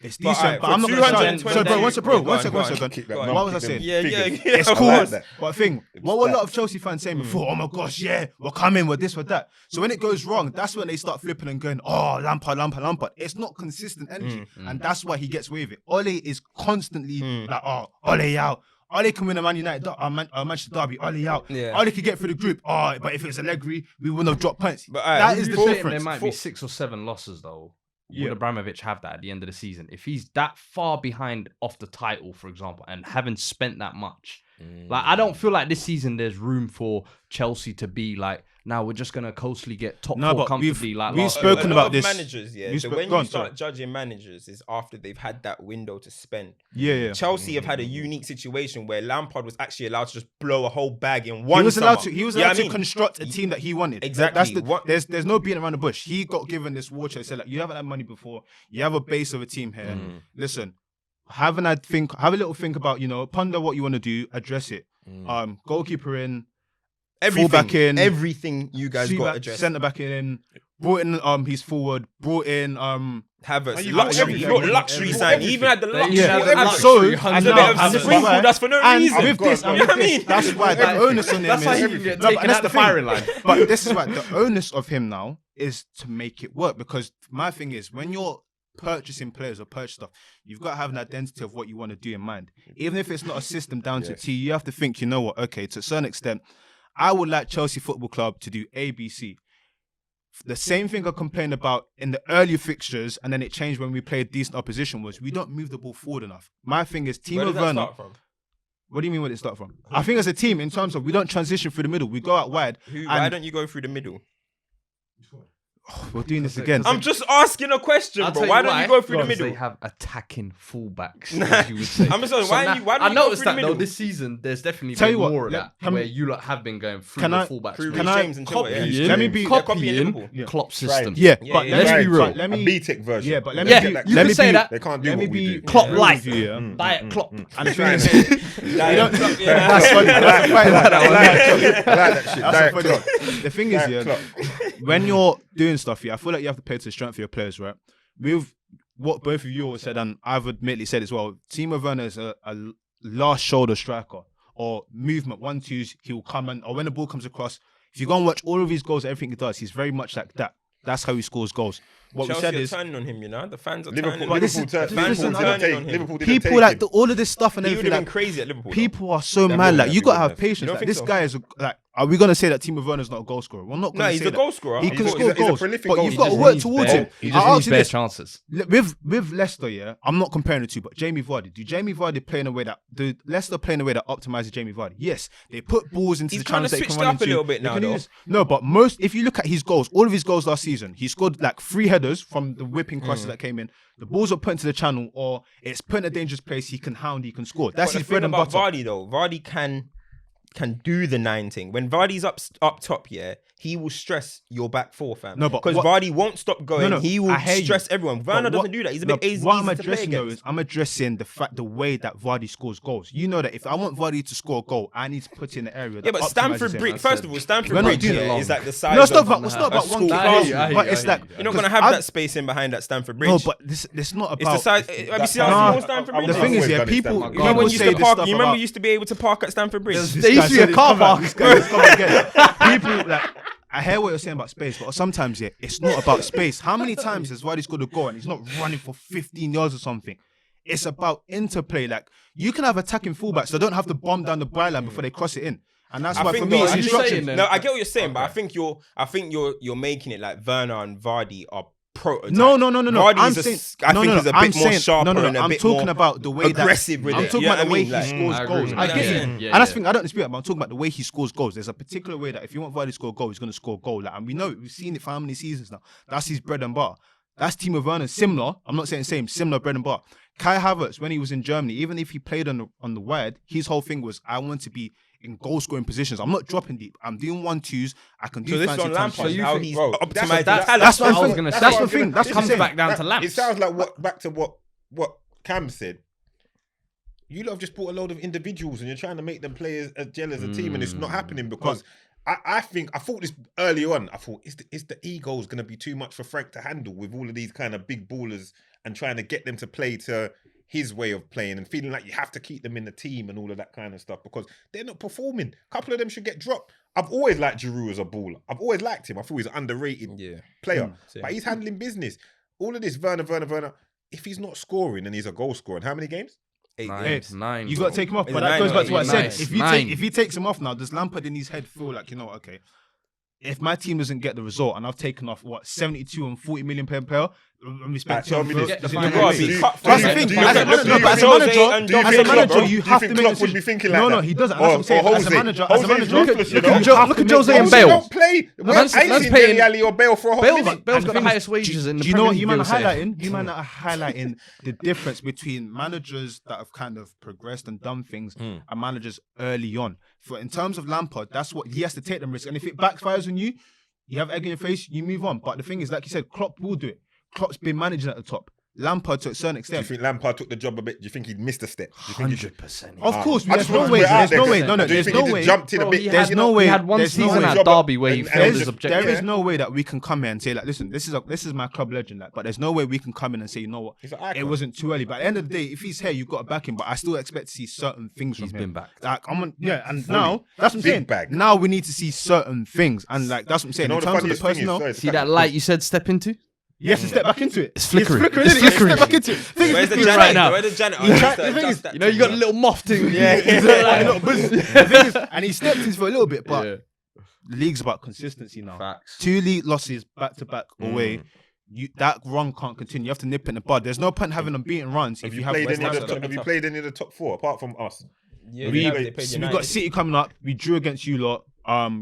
It's But, decent, alright, but for I'm not going to shout. 222 So, bro, one second, bro. Go One on, second, go one on. second. Kick that What man, was I kick them saying? Yeah, yeah, figures. yeah. It's I cool. like that. But thing, what were a lot of Chelsea fans saying before? Oh my gosh, yeah, we're coming, we're this, we're that. So when it goes wrong, that's when they start flipping and going, oh, Lampard. It's not consistent energy. And that's why he gets away with it. Ole is constantly like, oh, Ole out. Ole can win a Man United, Manchester Derby. Ole out. Yeah. Ole could get through the group. Oh, but if it was Allegri, we wouldn't have dropped points. But, alright, that is the There difference. might be 6 or 7 losses though. would Abramovich have that at the end of the season? If he's that far behind off the title, for example, and having spent that much, like I don't feel like this season there's room for Chelsea to be like, now we're just gonna coastly get top four comfortably. We've spoken about this. Managers, so when you start judging managers, is after they've had that window to spend. Yeah. Chelsea have had a unique situation where Lampard was actually allowed to just blow a whole bag in one. He was allowed summer. to. He was allowed to construct a team that he wanted. Exactly. There's no beating around the bush. He got given this war chest. Said like, you haven't had money before. You have a base of a team here. Listen, have a little think about, ponder what you want to do, address it. Goalkeeper in, fullback in, everything you guys got addressed. Centre back in, brought in he's forward, brought in Havertz, luxury sign. He even had the luxury. That's for no reason. With this, that's why the onus on him that's why he can get taken out the firing line. But this is why the onus of him now is to make it work, because my thing is, when you're purchasing players or purchase stuff, you've got to have an identity of what you want to do in mind. Even if it's not a system down to T, you have to think, you know what, okay, to a certain extent, I would like Chelsea Football Club to do A, B, C. The same thing I complained about in the early fixtures, and then it changed when we played decent opposition, was we don't move the ball forward enough. My thing is, Timo Werner. What do you mean where did it start from? I think as a team, in terms of we don't transition through the middle, we go out wide. Why don't you go through the middle? We're doing this again. I'm just asking a question, bro. Why don't you go through the middle? They have attacking fullbacks, as you would say. I'm sorry, why don't you I go noticed through that the middle? though this season there's definitely Tell been you what, more of that where you lot have been going through the fullbacks. Through Can Reece I James and copy Chilwell, you? Let me be Copying Klopp's system. Yeah, Yeah, but yeah, let's yeah. be real. A B-Tech version. Yeah, but let Yeah, me you be. can Let me say be. that. They can't do Let me what we be do. Klopp real light. with you, yeah? Diet Klopp. And the thing is, that's funny. That's I like that shit. Diet funny. Klopp. The thing is, Diet yeah, Klopp. when you're doing stuff, I feel like you have to play to the strength of your players, right? With what both of you all said, and I've admittedly said as well, Timo Werner is a last shoulder striker or movement. 1-2s, he will come and, or when the ball comes across, if you go and watch all of his goals, everything he does, he's very much like that. That's how he scores goals. What Chelsea we said are is turning on him, the fans are Liverpool, turning on him. Liverpool didn't take people like him. all of this stuff and He would everything. have been Like, crazy at Liverpool. people are so mad. would Like have, you he gotta would have have. patience. You don't Like, think this so? guy is like. Are we gonna say that Timo Werner's not a goal scorer? We're not gonna No, say he's that. a goal scorer. He can He's score a goals, prolific but goal you've scorer. got to He work needs towards bare- it. He I'll just ask needs you bare this. chances. With Leicester, yeah, I'm not comparing the two, but Jamie Vardy. Do Jamie Vardy play in a way that Leicester play in a way that optimizes Jamie Vardy? Yes, they put balls into He's the channels kinda that he can switched run up a into. little bit They now, can though. use- No, but if you look at his goals, all of his goals last season, he scored like 3 headers from the whipping crosses that came in. The balls are put into the channel, or it's put in a dangerous place. He can hound, he can score. That's But his the thing bread and about butter. Vardy though, Vardy can do the 9 thing. When Vardy's up top, yeah, he will stress your back four, fam. No, but because what- Vardy won't stop going. No, he will I hear you. stress everyone. Werner But doesn't do that. He's a bit easy What I'm to play addressing though against. is I'm addressing the way that Vardy scores goals. You know that if I want Vardy to score a goal, I need to put it in the area. Yeah, that but optimizes Stamford it. Bridge. First of all, Stamford We're not Bridge doing it is like the size. No, it's not of about. It's not about one school class, classroom. but it's like You're not gonna have that space in behind that Stamford Bridge. No, but it's not it's about. the size. Have you seen Nah, how small Stamford Bridge the is? thing is, I've yeah, always done people. it, Stamford You remember when you used say to this park? stuff You remember about- you used to be able to park at Stamford Bridge. This They guy used to be a said car it's come park. This guy is coming again. People like. I hear what you're saying about space, but sometimes it's not about space. How many times has Vardy scored a goal and he's not running for 15 yards or something? It's about interplay. Like you can have attacking fullbacks that don't have to bomb down the byline before they cross it in, and that's why for me it's Are you instructions. saying then- No, I get what you're saying, but I think you're making it like Werner and Vardy are prototypes. No. Vardy I'm is saying, I think he's a bit more sharper and a I'm bit talking more about the way aggressive with I'm it. talking You know about the what I way mean? he Like, scores I agree goals. with I that. get Yeah, it, yeah, and yeah. that's the thing. I don't dispute it, but I'm talking about the way he scores goals. There's a particular way that if you want Vardy to score a goal, he's going to score a goal. Like, and we know it. We've seen it for how many seasons now. That's his bread and butter. That's Timo Werner. Similar. I'm not saying same. Similar bread and butter. Kai Havertz, when he was in Germany, even if he played on the wide, his whole thing was I want to be in goal scoring positions. I'm not dropping deep. I'm doing 1-2s. I can do So this is fancy on Lampard. touches. you How think- he's bro, optimized that's that talent. That's what I was I'm gonna saying. say. That's the thing. That's It what I'm comes saying. back down to It Lamps. sounds like back to what Cam said. You lot have just bought a load of individuals and you're trying to make them play as gel as a team, and it's not happening because I thought this early on. I thought is the egos going to be too much for Frank to handle with all of these kind of big ballers and trying to get them to play to his way of playing and feeling like you have to keep them in the team and all of that kind of stuff because they're not performing. A couple of them should get dropped. I've always liked Giroud as a baller. I've always liked him. I thought he's an underrated player, but he's handling business. All of this Werner. If he's not scoring and he's a goal scorer, how many games? 8 Nine. games. Nine. You got to take him off, Is but it that nine goes or back to what I eight? said. Nine. If Nine. he takes him off now, does Lampard in his head feel like, you know, okay, if my team doesn't get the result and I've taken off 72 and 40 million per player, and we spent Tell me this. Get the Do you finance. think- That's the thing. do you As a think- manager, but as a do you manager, think- as a Klopp- manager, do you you have to think make Klopp decisions. would be thinking like No, that? he doesn't. That's what I'm saying. As a manager, Jose's ruthless, you know? Look at Jose and Jose Bale. don't play. Man's I ain't seen paying- Dele Alli or Bale for a whole Bale's minute. got the thing highest is, wages in the do you know what Premier you man are League, you'll say. highlighting? You man are highlighting the difference between managers that have kind of progressed and done things and managers early on. For in terms of Lampard, that's what he has to take them risks. And if it backfires on you, you have egg in your face, you move on. But the thing is, like you said, Klopp will do it. Klopp's been managing at the top. Lampard to a certain Do you extent. think Lampard took the job a bit? Do you think he'd missed a step? Do you think he should- 100%. Of course, I there's just no want to way. put it out There's there, no 'cause way. No, do you there's think no he way. just jumped in a bit? There's no way. He had one There's no season way. at Derby where he And failed just- his objective. There is no way that we can come here and say like, listen, this is my club legend, like, but there's no way we can come in and say, you know what, He's an icon. it wasn't too early. But at the end of the day, if he's here, you've got to back him. But I still expect to see certain things from He's him. been backed. Like and now that's what I'm Big saying. bag. Now we need to see certain things, and like that's what I'm saying. You know In the terms of the funniest thing is, personnel, sorry, See that light you said step into? he has to step back into it. It's flickering. It's It's flickering. He has to flickering. step back into it. Thing is, Where's the thing is, janitor? right now. Where's the janitor? The thing is, You know, you got a little moth thing. the thing is, and he stepped in for a little bit, but the league's about consistency now. Facts. 2 league losses back to back away. That run can't continue. You have to nip it in the bud. There's no point having unbeaten runs Have if you you have played West any Ham. of the top- Have you played any of the top four apart from us? Yeah, We they played got United. City coming up. We drew against you lot.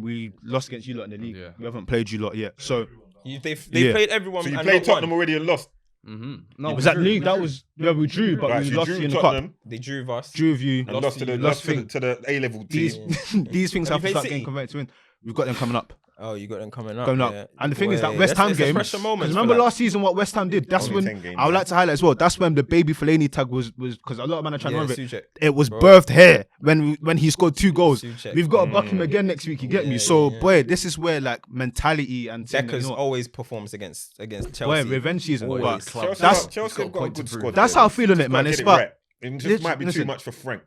We lost against you lot in the league. Yeah. We haven't played you lot yet. So They Yeah. played everyone. So you and played not Tottenham won. already and lost. No, was that league? That was we drew, but Right, we so you lost drew you in the Tottenham cup. They drew with us. Drew with you. and lost to the lost to the A-level These team. these things Have have you to played start getting City? converted to win. We've got them coming up. Oh, you got them coming up. Coming up. Yeah. And the thing is that Boy, West Ham it's a game. pressure moment. Remember last season what West Ham did? That's Only when 10 games, I would man. like to highlight as well. That's when the baby Fellaini tag was because a lot of men are trying to remember it. Suchek. It was Bro. birthed here when he scored 2 goals. Suchek. We've got to buck him again next week. You get me? Yeah, So yeah. boy, this is where like mentality and saying that, Deckers you know what, always performs against Chelsea. boy, revenge season. Always. But Club. that's Chelsea have got a good squad. that's there. how I'm feeling it, Just man. gotta It's get about right. It just might be too listen. much for Frank.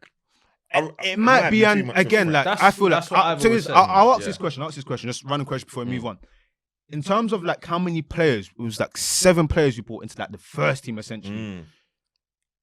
it might be too an much for again Frank. like That's- I feel like that's what I've so always this- said. I'll ask Yeah. this question. Just random question before we move on. In terms of like how many players, it was like 7 players we brought into like the first team essentially.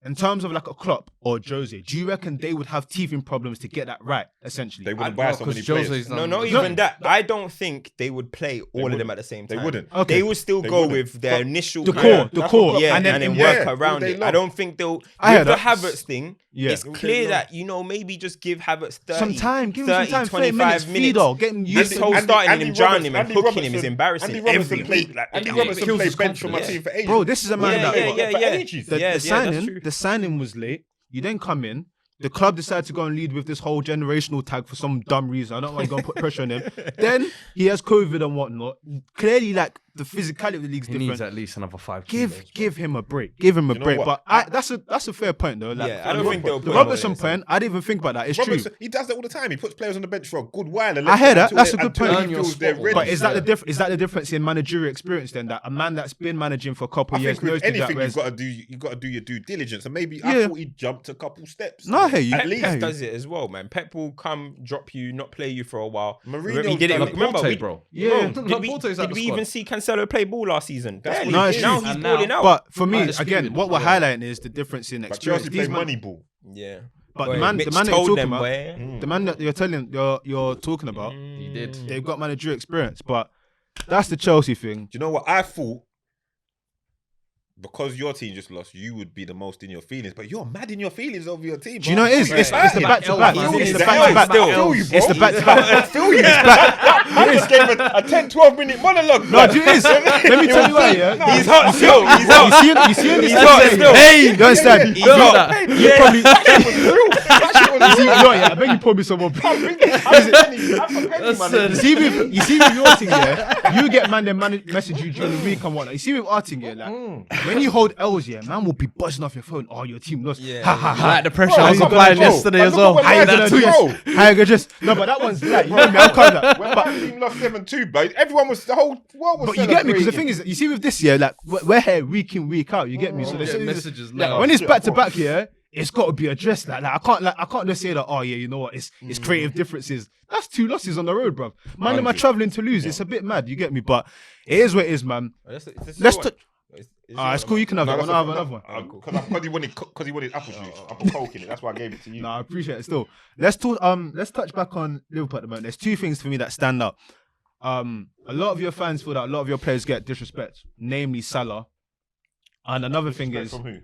In terms of like a Klopp or Jose, do you reckon they would have teething problems to get that right? Essentially, They wouldn't buy so many players. No, not even that. I don't think they would play all of them at the same time. They wouldn't. Okay. They would still They go wouldn't. with their initial the kind of- core, Yeah, and then work yeah, around all day it. long. I don't think they'll. I hear With the that. Havertz thing, Yeah. it's clear that, you know, maybe just give Havertz 30, some time, give him 30, some time, 30 25 minutes, minutes. feed all, get him used This to whole it. starting him, drowning him, and Andy hooking him Robertson- is embarrassing. Andy Robertson Every played. week. Andy Every Robertson week. played bench for my Yeah. team for ages. Bro, this is a man Yeah, that yeah, yeah, for yeah. ages. The, Yeah, the yeah, that's signing, true. the signing was late. You then come in. The club decided to go and lead with this whole generational tag for some dumb reason. I don't want to go and put pressure on him. Then he has COVID and whatnot. Clearly, like the physicality of the league's He different. needs at least another 5 kilos. Give him a break. Give him a You know break. what? But that's a fair point though. Like, Yeah, I don't think they'll the put him Robertson on point. I didn't even think about that. It's Robertson, true. he does that all the time. He puts players on the bench for a good while. And I hear that. until That's they- a good until point. he feels they're ready. But is that the difference in managerial experience then? That a man that's been managing for a couple I of years think with knows to that. anything whereas- you've got to do your due diligence, and maybe Yeah. I thought he jumped a couple steps. No, I hear you. At Pep least does it as well, man. Pep will come, drop you, not play you for a while. Mourinho's he did it. done it. Remember, Porte, we, bro. Yeah. did we even see Cancelo play ball last season? Barely. No, it's Now true. he's And balling now- out. But for me, Undisputed. again, what we're highlighting is the difference in But experience. Chelsea These play man- money ball. yeah. But Boy, the man Mitch that you're told talking them, about, boy. the man that you're talking about, He did. they've got managerial experience. But that's the Chelsea thing. Do you know what I thought? Because your team just lost, you would be the most in your feelings. But you're mad in your feelings over your team. Do you know what it is? Right. It's the back to back. He's It's in the the back to back. still. I feel you, bro. It's the back to back. I feel you. I just gave a 10, 12-minute monologue. No, do you is? Let me tell you why. Yeah, He's hot still. He's hot. You see He's this? hot still. Hey, you understand? He's hot. You probably. That shit was See, real. no, yeah, I bet you probably someone. I'm a penny, man. You see with your thing, yeah, you get man, they message you during the week and whatnot. You see with our thing, yeah, like when you hold L's, yeah, man will be buzzing off your phone. Oh, your team lost. Yeah, Ha ha I ha. like the pressure Bro, I was bro, applying bro. yesterday But as look well. at How you when gonna That's do true. this? How you gonna just no? But that one's like, you know me, I'm kind of. When my team lost 7-2, bro, everyone was, the whole world was But you get me, because the celebrating. thing is, you see with this year, like we're here week in, week out. You get me? So Yeah, there's messages like, now. when it's back to back here, it's got to be addressed. Like I can't just say that. Oh yeah, you know what? It's creative differences. That's 2 losses on the road, bro. Man, am I traveling to lose? It's a bit mad. You get me? But it is what it is, man. Let's touch. It's cool. You can have No, it. that's I'll have another one. Because he wanted apple juice. I put Coke in it. That's why I gave it to you. No, I appreciate it still. Let's talk. Let's touch back on Liverpool at the moment. There's 2 things for me that stand out. a lot of your fans feel that a lot of your players get disrespect, namely Salah. And another thing is, From who?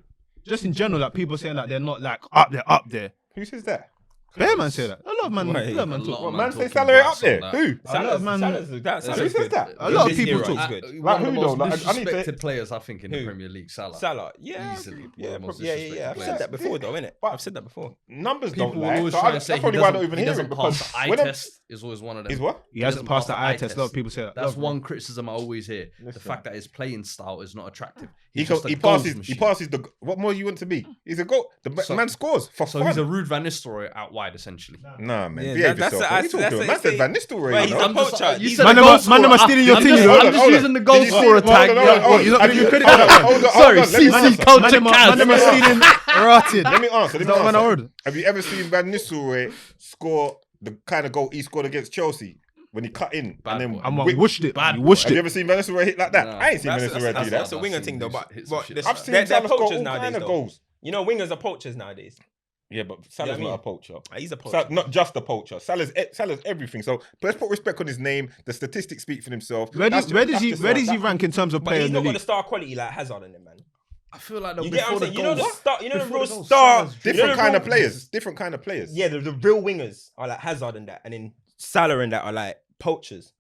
just in general, like people saying that they're not like up there. Who says that? Bear man say that. A lot of man, Right. a lot of man A talk. lot What of man say talking salary up brass on there? that. Who? Salah's man- Who says that? A lot of His people era talk. is good. One of who the though? most Like, I need to- disrespected players, I think, in the Who? Premier League. Salah. Salah, yeah, Easily. yeah, One of the most yeah. disrespected I've said players. that before, though, innit? But- I've said that before. Numbers People don't will lie. always So try I- and say that's he probably why I don't doesn't, even he hear doesn't it pass because the eye when I'm- test is always one of them. Is what? He hasn't passed the eye test. A lot of people say that. That's one criticism I always hear. The Listen. fact that his playing style is not attractive. He He's just a passes. goals He machine. passes the. What more you want to be? He's a goal. The So- man scores for So fun. he's a Ruud van Nistelrooy out wide, essentially. Nah, man. Yeah, Behave that's yourself. a- What are you that's talking a- about? Man said Van Nistelrooy. Well, you he's know? a poacher. You He's said a a Man, goal man, scorer. am stealing your I'm team, just- you know? I'm just Hold on. using the goal Did you see- scorer hold on, tag. hold on, Yeah, hold on. you're not Have giving you- credit hold to on, that. hold on, Sorry, hold on. Let me CC answer. culture Man, cast. am stealing rotted. Let me answer. Let me that what I answer. heard? Have you ever seen Van Nistelrooy score the kind of goal he scored against Chelsea when he cut in Bad and then boy. I'm whipped- whooshed it. Bad You whooshed Have you it. ever seen Van Nistelrooy hit like that? Nah. I ain't seen Van That's Nistelrooy do that's that. a winger I've thing, seen though. hit But some shit. I've seen they're Salah score poachers all nowadays, kind of though. goals. You know, wingers are poachers nowadays. Yeah, but Salah's Yeah, I not a mean- poacher. He's a poacher. Not just a poacher. Salah's everything. So let's put respect on his name. The statistics speak for themselves. Where does That's he just where like does he that. rank in terms of But player he's in the not got league? the star quality like Hazard in him, man. I feel like the, You get what I'm saying? You know the goals- star, you know the before real the goals, star, Salah's you know Different the kind of real- players. Different kind of players. Yeah, the real wingers are like Hazard and that, and then Salah and that are like poachers.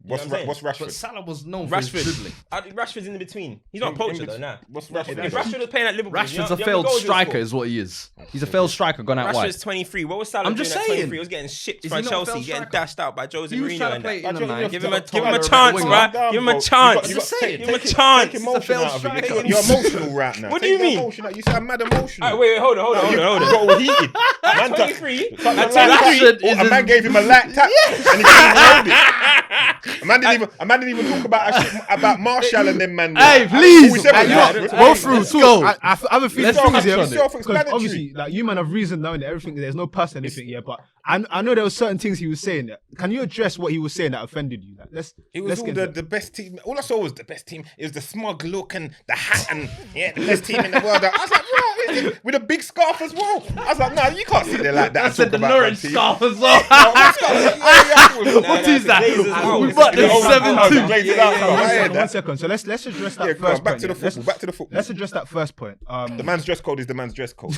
You know What's what I'm saying? Rashford? But Salah was known for his Rashford, dribbling. Rashford's in between. He's not a In poacher though. between. Nah. What's If Rashford? Rashford was playing at Liverpool, Rashford's a failed striker, is what he is. He's a failed striker gone out wide. Rashford's 23. What was Salah I'm doing just at saying. 23? He was getting shipped Is by he not a Chelsea, failed getting striker? dashed out by Jose He was Mourinho trying to and play that. in the man. Give him a Calm chance, down, bruh. bro. Give him a You chance. got- Just say it. Give him a Take chance. emotion out of failed it. striker. You're emotional right now. What do Take you the mean? emotion out. You said I'm mad emotional. Alright, wait, hold on. You got all heated. At Man, 23, At at 23, 23, a man gave him a light tap and he couldn't hold it. A man didn't even talk about Marshall and them man. Hey, All please. we said was, Hey, "Yeah, you know, Go through. let's talk. go. I have a few Let's things touch here. on it. Because Self-explanatory. obviously, like you man have reason knowing that everything. There's no past anything yet, but I know there were certain things he was saying. Can you address what he was saying that offended you? Like, It was let's all get the, into it. the best team. All I saw was the best team. It was the smug look and the hat and yeah, the best team in the world. I was like, bro, with a big scarf as well. I was like, no, you can't sit there like that. I and said talk the about Norwich that team. scarf as well. Oh, what scarf? What is that? Glazers out. We bought the Oh, 7-2. Glazers Yeah, out. yeah, Oh, I yeah. heard One that. second. So let's address that Yeah, first go on, point. back to the yeah. football. Back to the football. Let's address that first point. The man's dress code is the man's dress code.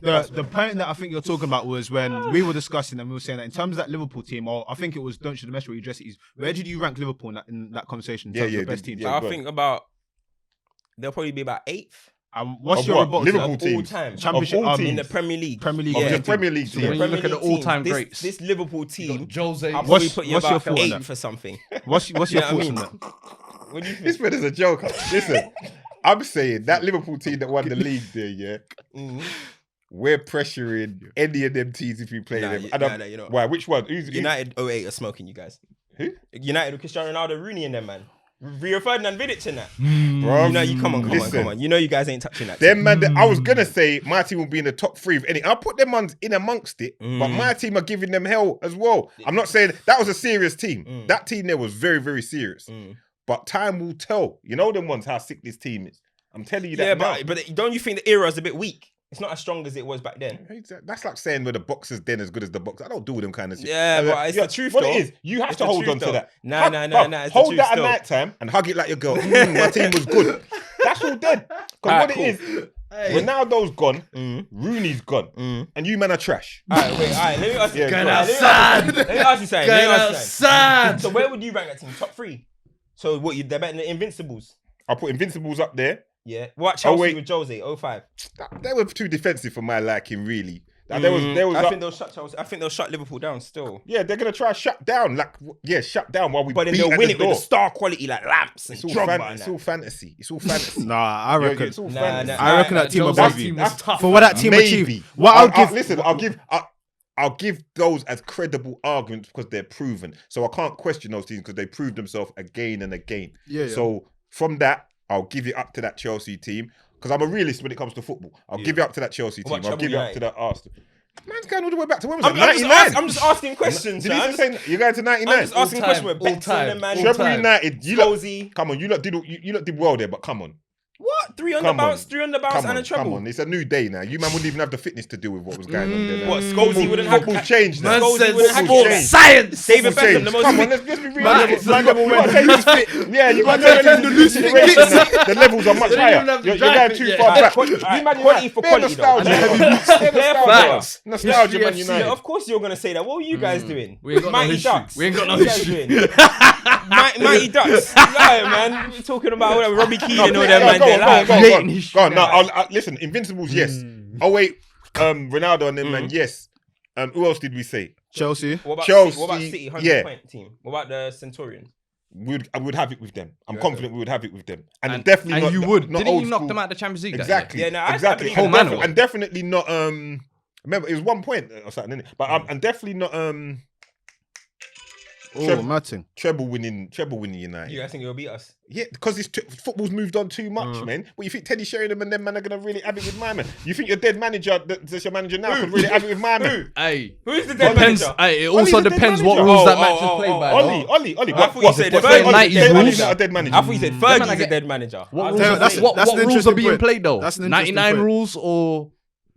The point that I think you're talking about was when we were discussing and we were saying that in terms of that Liverpool team, or I think it was Don't You the Mess where you address it is, where did you rank Liverpool in that conversation in Yeah, terms yeah, of the best the- teams? yeah. I go think about they'll probably be about 8th What's Of your what? rebuttal? Liverpool of all teams. time Championship Of all in teams. the Premier League. Premier League. Of yeah. the Premier League So team. When you look at the all-time this, greats. this Liverpool team, Jose. I'll probably What's- put you what's your about thought on 8th that? or something. What's You your know what I thoughts mean? on that? What do you This think? man is a joker. Listen, I'm saying that Liverpool team that won the league there, yeah, we're pressuring any of them teams if we play them. And I'm- you know. Why? Which one? Who's United 08 are smoking you guys. Who? United with Cristiano Ronaldo, Rooney and them, man. Rio Ferdinand Vidic in that. Bro, You know, you come on. Listen. You know you guys ain't touching that. Them man, I was gonna say my team will be in the top 3 of any. I'll put them ones in amongst it, but my team are giving them hell as well. I'm not saying that was a serious team. That team there was very, very serious. But time will tell. You know them ones how sick this team is. I'm telling you that. Yeah, now. but don't you think the era is a bit weak? It's not as strong as it was back then. That's like saying where the boxer's den as good as the boxer. I don't do them kind of shit. Yeah, but it's the truth, What though. it is, you have It's to the hold truth, on to though. that. Nah, it's the Hold truth that at still. night time and hug it like your girl. My team was good. That's all dead. Because Alright, what cool. it is, Ronaldo's gone, Rooney's gone, and you man are trash. Alright, let me ask you. Yeah, Going go on. outside. Let me ask you something. Going Let me ask you something. outside. So where would you rank that team? Top 3? So what? They're better than the Invincibles. I'll put Invincibles up there. Yeah. What Chelsea wait. with Jose 05? They were too defensive for my liking, really. Like, there was. I think they'll shut Chelsea. I think they'll shut Liverpool down still. Yeah, they're gonna try to shut down. Shut down while we. But then beat they'll at win the it with door. the star quality like Lamps and It's all, Drogba and it's that. all fantasy. It's all fantasy. Nah, I Yeah, reckon. it's all Nah, fantasy. nah. I reckon that team Jose's above team you. was tough. For what that team Maybe. achieved. What I'll give those as credible arguments because they're proven. So I can't question those teams because they proved themselves again and again. Yeah. So from that, I'll give it up to that Chelsea team because I'm a realist when it comes to football. I'll give it up to that Chelsea What team. I'll about give it up United? to that Arsenal. Man's going all the way back to when was I'm, it? I'm, just 99. ask, I'm just asking questions. Did man. you just say you're going to 99? I'm just asking All questions. time, We're all Becks time, and them, man. all Treble time. United. You lot, Scozy. come on, you lot did well there, but come on. What? 3 on Come the bounce, on. 3 on the bounce, Come and a on, treble. come on. It's a new day now. You man wouldn't even have the fitness to deal with what was going on there. What? Scholesy wouldn't have. Football's changed now. Scholesy wouldn't have. Football's changed. Science. David Football's Beckham, changed. the most. Come on, let's just be real. Man, You got to tell them the loose situation. The levels are much They don't higher. even have the You're drive going fit too yet. far back. Quality for quality, though. Nostalgia, man. Nostalgia, man. Yeah, United. of course you're gonna say that. What were you guys doing? We ain't got no Mighty history. Ducks. We ain't got no What you guys history. doing? Mighty Ducks. Yeah, man. We're talking about whatever, Robbie Keane or them man. Go They're on, like, go on. creating history. Go on. Now, listen. Invincibles, yes. Oh wait, Ronaldo and them, man. Yes. Who else did we say? Chelsea. What about Chelsea, City? What about City? 100 yeah. point team. What about the Centurions? I would have it with them. I'm Yeah, confident we would have it with them, and, And definitely and not. you would. not Didn't old you knock school. them out of the Champions League? Exactly. Yeah, no, I exactly. believe And, that. Whole man and definitely not. Remember, it was 1 point or something, innit? But I'm definitely not. Oh, Martin. Treble winning United. You guys think you'll beat us? Yeah, because football's moved on too much, man. Well, you think Teddy Sheringham and them man are gonna really have it with my man? You think your dead manager, that's your manager now, could really have it with my man? Hey, Who's the dead depends. manager? Hey, it Ollie's also the dead depends what manager. rules that Oh, match oh, is oh, played oh, by. Ollie. I thought you said What's Fergie's the 90s dead rules? manager. A dead manager. I thought you said man, Fergie's I a get- dead manager. What I rules, was Yeah, gonna that's say- what an rules are interesting being point. played though? That's an interesting 99 point. rules or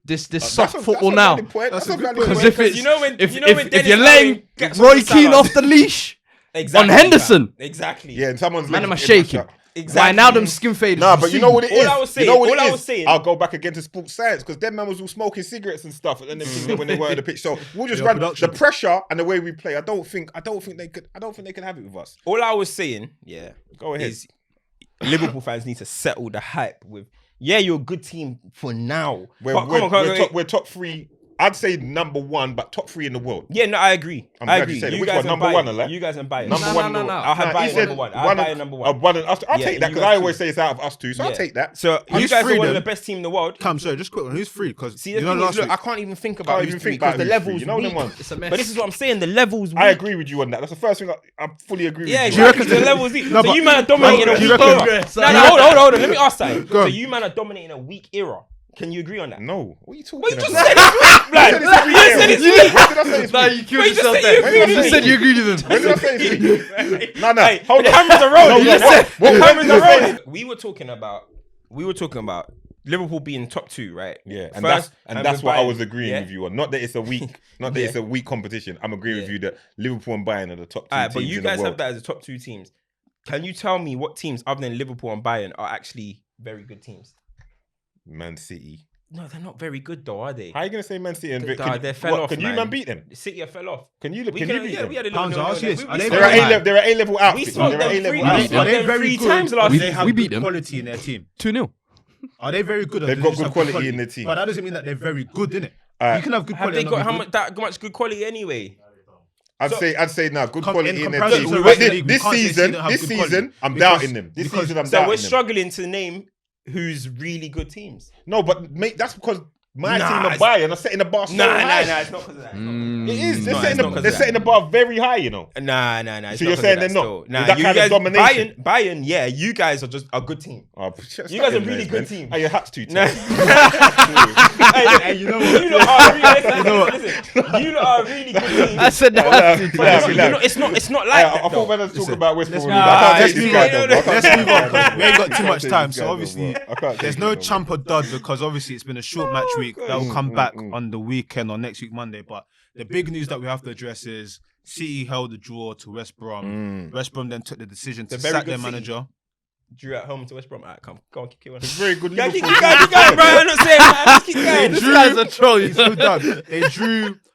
this soft That's a football now? valid point. That's That's a a good valid point. Because point. if it's You know when- if you know when if Dennis you're Irwin laying gets Roy on the Keane sideline. off the leash Exactly, on Henderson, Exactly. Yeah, and someone's man, legs am I get shaking? mashed up. Exactly. Why now them skin faded? Nah, but you know what it All is? I was saying- You know what all it I is? was saying- I'll go back again to sports science because them man was all smoking cigarettes and stuff and everything when they were on the pitch. So we'll just Yeah, run production. the pressure and the way we play. I don't think they could have it with us. All I was saying, yeah, Go ahead. is Liverpool fans need to settle the hype with. Yeah, you're a good team for now. But come on, We're top 3. I'd say number 1, but top 3 in the world. Yeah, no, I agree. I'm I glad agree. you said it. You Which guys one? are Number Bayern. one, like? You guys are Bayern. Number No, one. no, in the no. world. I'll have Nah, he Bayern said number one. I'll have Bayern number one. One and after, I'll Yeah, take that you because guys I always too. say it's out of us two, so I'll Yeah. take that. So you Who's guys are free one of then? the best team in the world. Cam, sorry, just quick one. Who's free? Because See, you the know thing is, last look, week. I can't even think Can't about even who's think free because about the who's free. levels You know them weak. ones. It's a mess. But this is what I'm saying. The levels. I weak. agree with you on that. That's the first thing I fully agree Yeah, with you. exactly. The levels. Weak. No, So but- you man are dominating a do you weak reckon- era. Progress, No, no, hold on. Let me ask that. Go So on. you man are dominating a weak era. Can you agree on that? No. What are you talking Well, you just about? said it's weak, blood. You said it's weak. When did I say it's Nah, weak? you killed Wait, you just yourself said there. you agreed You with said me. you agreed with him. When did I say it's weak? No, Hey, hold the on. cameras are rolling. No, You what- said what- the what- cameras what- are rolling. We were talking about Liverpool being top 2, right? Yeah, and First, that's with what I Bayern, was agreeing yeah? with you on. Not that it's a weak, it's a weak competition. I'm agreeing with Yeah. you that Liverpool and Bayern are the top 2 Alright, teams but you in guys the have world. that as the top 2 teams. Can you tell me what teams other than Liverpool and Bayern are actually very good teams? Man City. No, they're not very good though, are they? How are you gonna say Man City and They fell off. Can you man beat them? City fell off. Can you We beat yeah, them? we had a little Pounds, no, I'll see this. Are they They're very at good? they're at A-level We outfit. smoked They're at them A-level three. outfit. We Are they smoked them very 3 good? times last Do We- they season. have we good beat them. quality in their team? 2-0. Are they very good? or They've do got they just good have quality in their team. But that doesn't mean that they're very good, innit? Alright. You can have good Have quality. they and not got be how good. much that much good quality anyway? I'd say now good Com- quality in in their comparison team. to the But rest of the league, we this can't say season, City don't have this good season, quality. I'm Because- doubting them. This because- season, I'm So doubting we're them. struggling to name who's really good teams. No, but mate, that's because my Nah, team and Bayern are setting the bar so high. It's not because of that. It is. They're not- setting it's not 'cause they're of setting the bar very high, you know. Nah. It's So not you're 'cause saying of they're that not? still. With Nah, that you kind of guys, domination? Bayern, yeah, you guys are just a good team. Oh, You guys are really good team. Are your hats too Nah. tight? Hey, you know what? You lot are really, listen. You lot are a really good team. I said that. It's not like that. I thought when I was talking about West Brom, move I on. can't Let's take this move guy on. down, bro. I can't Let's take move this on, guy 'cause down, we ain't bro. got I too can't much take time. this So guy down, obviously, bro. I can't there's take no it, bro. champ or dud because obviously it's been a short match week that will come back on the weekend or next week Monday. But the big news that we have to address is City held the draw to West Brom. West Brom then took the decision to very sack good their City. manager. Drew at home to West Brom. Alright, come on, keep going. It's very good. Yeah, keep Liverpool. going, bro. I'm not saying that. Just keep going. This guy's a troll. He's so done.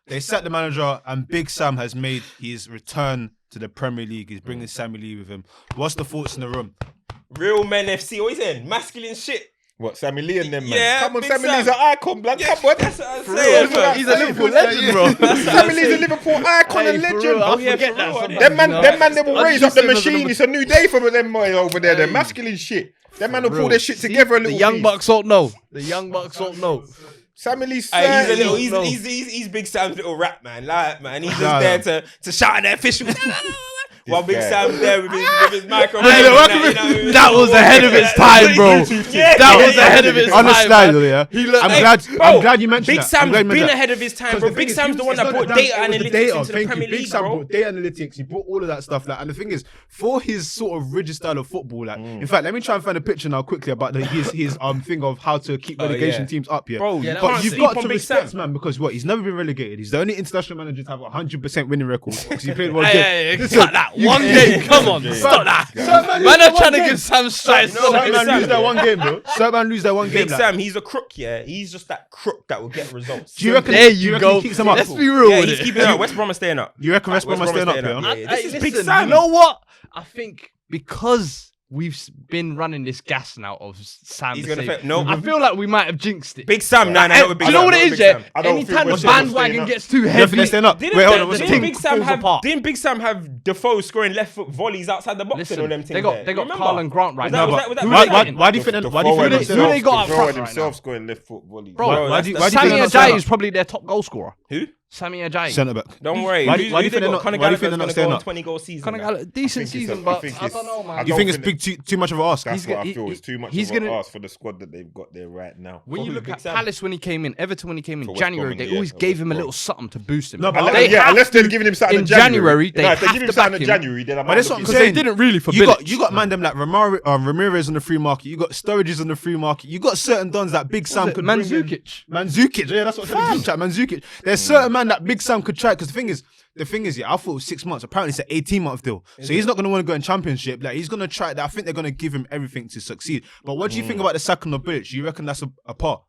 They sacked the manager, and Big Sam has made his return to the Premier League. He's bringing Sammy Lee with him. What's the thoughts in the room? Real men FC. What you saying? Masculine shit. What, Sammy Lee and them, man? Yeah, Come on, Big Sammy Sam. Lee's an icon, blood. Come on. That's what I'm For saying, real, bro. he's a Liverpool legend, bro. Sammy Lee's a Liverpool icon and legend. Oh, yeah, forget that. Them man, they will I raise just up the said as a machine. number- It's a new day for them boys over there. They're masculine shit. Them man will pull their shit together a The little young piece. bucks don't know. The young bucks don't know. Sammy Lee's Hey, he's he's Big Sam's little rat man, like man. He's just Nah, there to shout at the officials. While Big guy. Sam's there with his microphone. That was ahead of its time, bro. That was ahead of its On the time. slide, man. yeah. He looked. I'm glad you mentioned Big that. Sam's I'm glad you mentioned been that. ahead of his time, 'Cause bro. the Big thing Sam's is, the one it's that not brought the data damn- it was the analytics data. into the Thank Premier you. Big League, Sam bro. brought data analytics. He brought all of that stuff. Like, and the thing is, for his sort of rigid style of football, like, in fact, let me try and find a picture now quickly about his thing of how to keep relegation yeah. teams up. Yeah, Bro, you but can't you've sleep got on to Big respect, Sam. man, because what he's never been relegated. He's the only international manager to have 100% winning record because he played one game. Hey, cut that. One game. Come on. Stop that. Man are trying to give Sam strikes. No, Certain Big man Sam, lose that one game, bro. Certain man lose that one game. Big like. Sam, he's a crook, yeah. He's just that crook that will get results. Do you reckon? There do you you reckon go. he keeps them up? Let's be real Yeah, with he's it. keeping it up. West Brom are staying up. You reckon West Brom are staying up? Yeah. Yeah, this is Big Listen, Sam. you know what? I think because we've been running this gas now of Sam. He's the gonna Savior, fail. No. I feel like we might have jinxed it. Big Sam, nah, not with Big Do you know Sam, what not it with is, Big yeah? Sam. I don't Anytime think the West Brom are bandwagon staying gets too You reckon they're heavy, staying up? Didn't, Wait, hold on. What's the didn't thing? Big Sam falls have apart. didn't Big Sam have Defoe scoring left foot volleys outside the box and all them listen, things? they got Remember? Carl and Grant right Was now. that- was that- Who was they that- getting? Why do you think? Why do you think? Who they got up front right himself now? scoring left foot volleys. Bro, Bro, Why do you that's- think Sammy they're not Ajayi staying is probably their top goal scorer. Who? Sammy Ajayi. Centre back. Don't worry. Why do Who you think they they're got? not- Conor why do you Gallagher's think they're not gonna staying go on up? 20-goal season. Conor now. Gallagher, decent season, but I don't know, man. You think it's big too much of an ask? That's He's what gonna- I feel. It's too much he's of an gonna- ask for the squad that they've got there right now. When you who, look Big at Sam? Palace when he came in, Everton when he came in For West January, Brom, they yeah, always for gave West him a Brom. little something to boost him. No, but They have unless they're to- giving him something in in January, they Nah, if they're have giving to him something back in him. January, then I But might that's look what I'm into Because saying. they didn't really for You Bilic. got man them like Ramirez on the free market. You got Sturridge's on the free market. You got certain dons that Big Sam could bring in. Mandzukic. Mandzukic, yeah, that's what I said. Mandzukic. There's certain man that Big Sam could try because the thing is, yeah, I thought it was 6 months. Apparently, it's an 18-month deal. So he's not going to want to go in Championship. Like he's going to try that. I think they're going to give him everything to succeed. But what do you think about the sacking of Bilic? You reckon that's a par?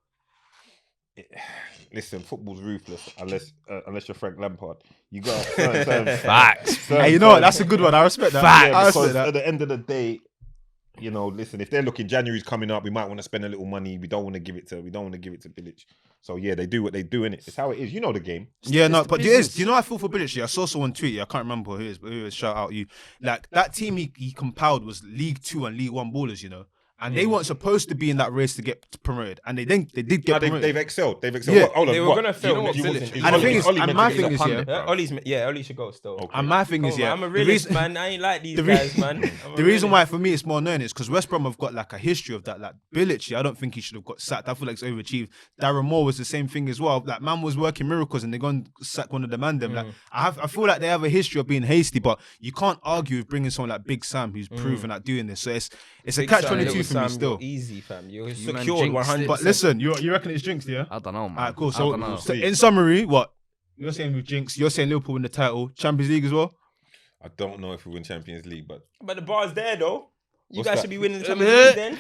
Listen, football's ruthless unless you're Frank Lampard. You got certain Facts. Hey, you know what? That's a good one. I respect that. Facts. I because respect that. at the end of the day, you know, listen, if they're looking January's coming up, we might want to spend a little money. We don't want to give it to Bilic. So yeah, they do what they do in it. It's how it is. You know the game. Yeah, no, but do you know I feel for Bilic? Yeah, I saw someone tweet. I can't remember who it is, but who is shout out you. Like that team he compiled was League 2 and League 1 ballers, you know. And they weren't supposed to be in that race to get promoted, and they did get promoted. They've excelled. Yeah. Hold on, They were what? gonna fail next You- season. is And the Oli- thing is is, Oli and meant my to be thing the is, pundit? Oli should go still. Okay. And my thing Come is, on, yeah, I'm a the realist, reason- man. I ain't like these the guys, reason- man. The reason why for me it's more known is because West Brom have got like a history of that. Like Bilic, I don't think he should have got sacked. I feel like it's overachieved. Darren Moore was the same thing as well. Like man was working miracles and they're going to sack one of the man them. Like I feel like they have a history of being hasty, but you can't argue with bringing someone like Big Sam who's proven at doing this. So it's a Big catch Sam, 22 little for me Sam, still. you're easy, fam. You're man secured jinxed 100. it. But listen, you reckon it's jinxed, yeah? I don't know, man. Alright, cool. I So, don't know. so in summary, what you're saying with jinx? You're saying Liverpool win the title, Champions League as well. I don't know if we win Champions League, but But the bar's there though. You What's guys that? should be winning the Champions League then.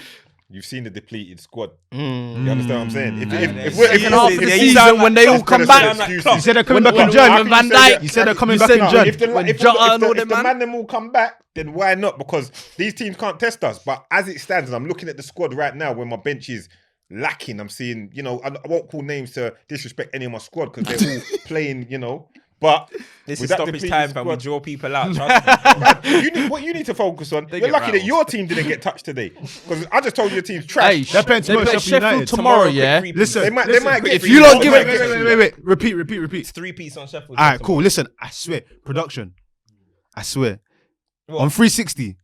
you've seen the depleted squad. You understand what I'm saying? If Second half of the Yeah, you season sound when like they all Klopp. come You back. sound like Klopp. You said they're coming When- back in when- Jan. when Van Dijk- You said they're coming You back said in no. Jan. If the Jota and all them, man man. them all come back, then why not? Because these teams can't test us. But as it stands, and I'm looking at the squad right now, where my bench is lacking, I'm seeing, you know, I won't call names to disrespect any of my squad because they're all playing, you know. But This with is that stoppage depleted time, fam. We squad- draw people out. Trust me. what you need to focus on. You're get lucky that rattled. your team didn't get touched today. Because I just told you your team's trash. Hey, They're playing they tomorrow, play Sheffield Sheffield United. tomorrow, yeah. Quick Listen, they might get if three you points. don't give They it- might get three wait. Repeat. It's 3-piece on Sheffield. All right, cool. Listen, I swear, production. I swear, What? on 360.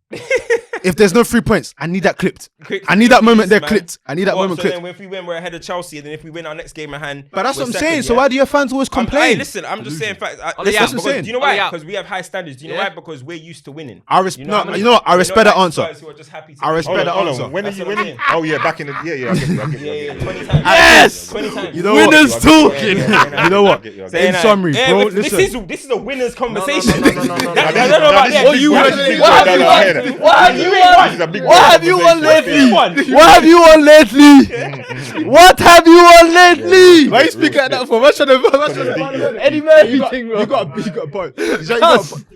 If there's no 3 points, I need that clipped. Quick I need that moment there man. clipped. I need that What, moment so clipped. then if we win, we're ahead of Chelsea. And then if we win our next game at hand, But that's we're what I'm second, saying. So yeah? why do your fans always Hey, complain? listen, I'm just saying facts. that's Listen, what I'm because saying. do you know why? Ollie out. Because we have high standards. Do you know Yeah. why? Because we're used to winning. I You respect. know No, how many- you know what? I respect that like answer. guys who are just happy to I win. respect Hold that on, hold answer. on. When are That's you what I'm winning? saying. Oh yeah, back in the I get you. Yeah, 20 times. Yes! 20 times. You know what? Winners talking. You know what? Saying In that- summary, yeah, bro, but listen. this is a winner's conversation. no. I don't know about that. What you What have you won? What have you won lately? Won. What have you won lately? What have you won lately? Why you speaking like that for? What's the Eddie Murphy you thing, got a point.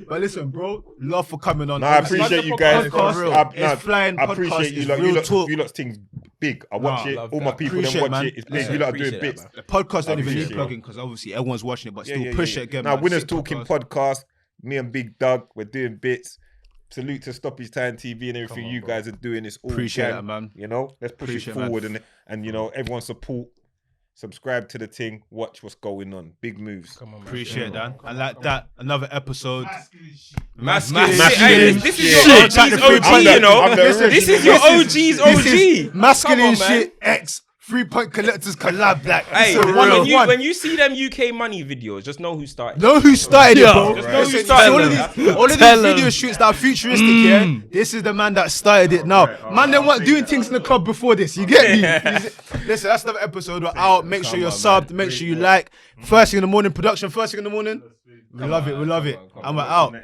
But listen, bro, love for coming on. No, I appreciate you guys. Podcast, it's flying. I appreciate you. You lot things big. I watch it. love All my that. people then Appreciate it, watch man. it. It's big. Listen, You lot are doing appreciate bits. that, The podcast don't even appreciate need it. plugging because obviously everyone's watching it, but still push it again. Now, man. Winners Sick Talking podcast. podcast. Me and Big Doug, we're doing bits. Salute to Stoppage Time TV and everything you guys are doing. It's all Appreciate gang, that, man. You know, let's push Appreciate it it, forward and you know everyone support Subscribe to the thing. Watch what's going on. Big moves. Come on, man. Appreciate that. And like that, another episode. Masculine. Masculine. This is shit. your Chat the OG's free OG, pundit. you know. I'm the This is original. your OG's OG. Masculine Come on, man. shit X 3-point collectors collab. Like, Hey, it's a one-on-one. when you see them UK money videos, just know who started. Know who started it, bro? Just know who Listen, started all it. of these Tell video them. shoots that are futuristic, yeah. This is the man that started it now. Man, they weren't doing things in the club before this. You get me? Listen, that's another episode. We're out. Make sure you're subbed. Make sure you like. First thing in the morning production. First thing in the morning. We love it. We love it. And we're out.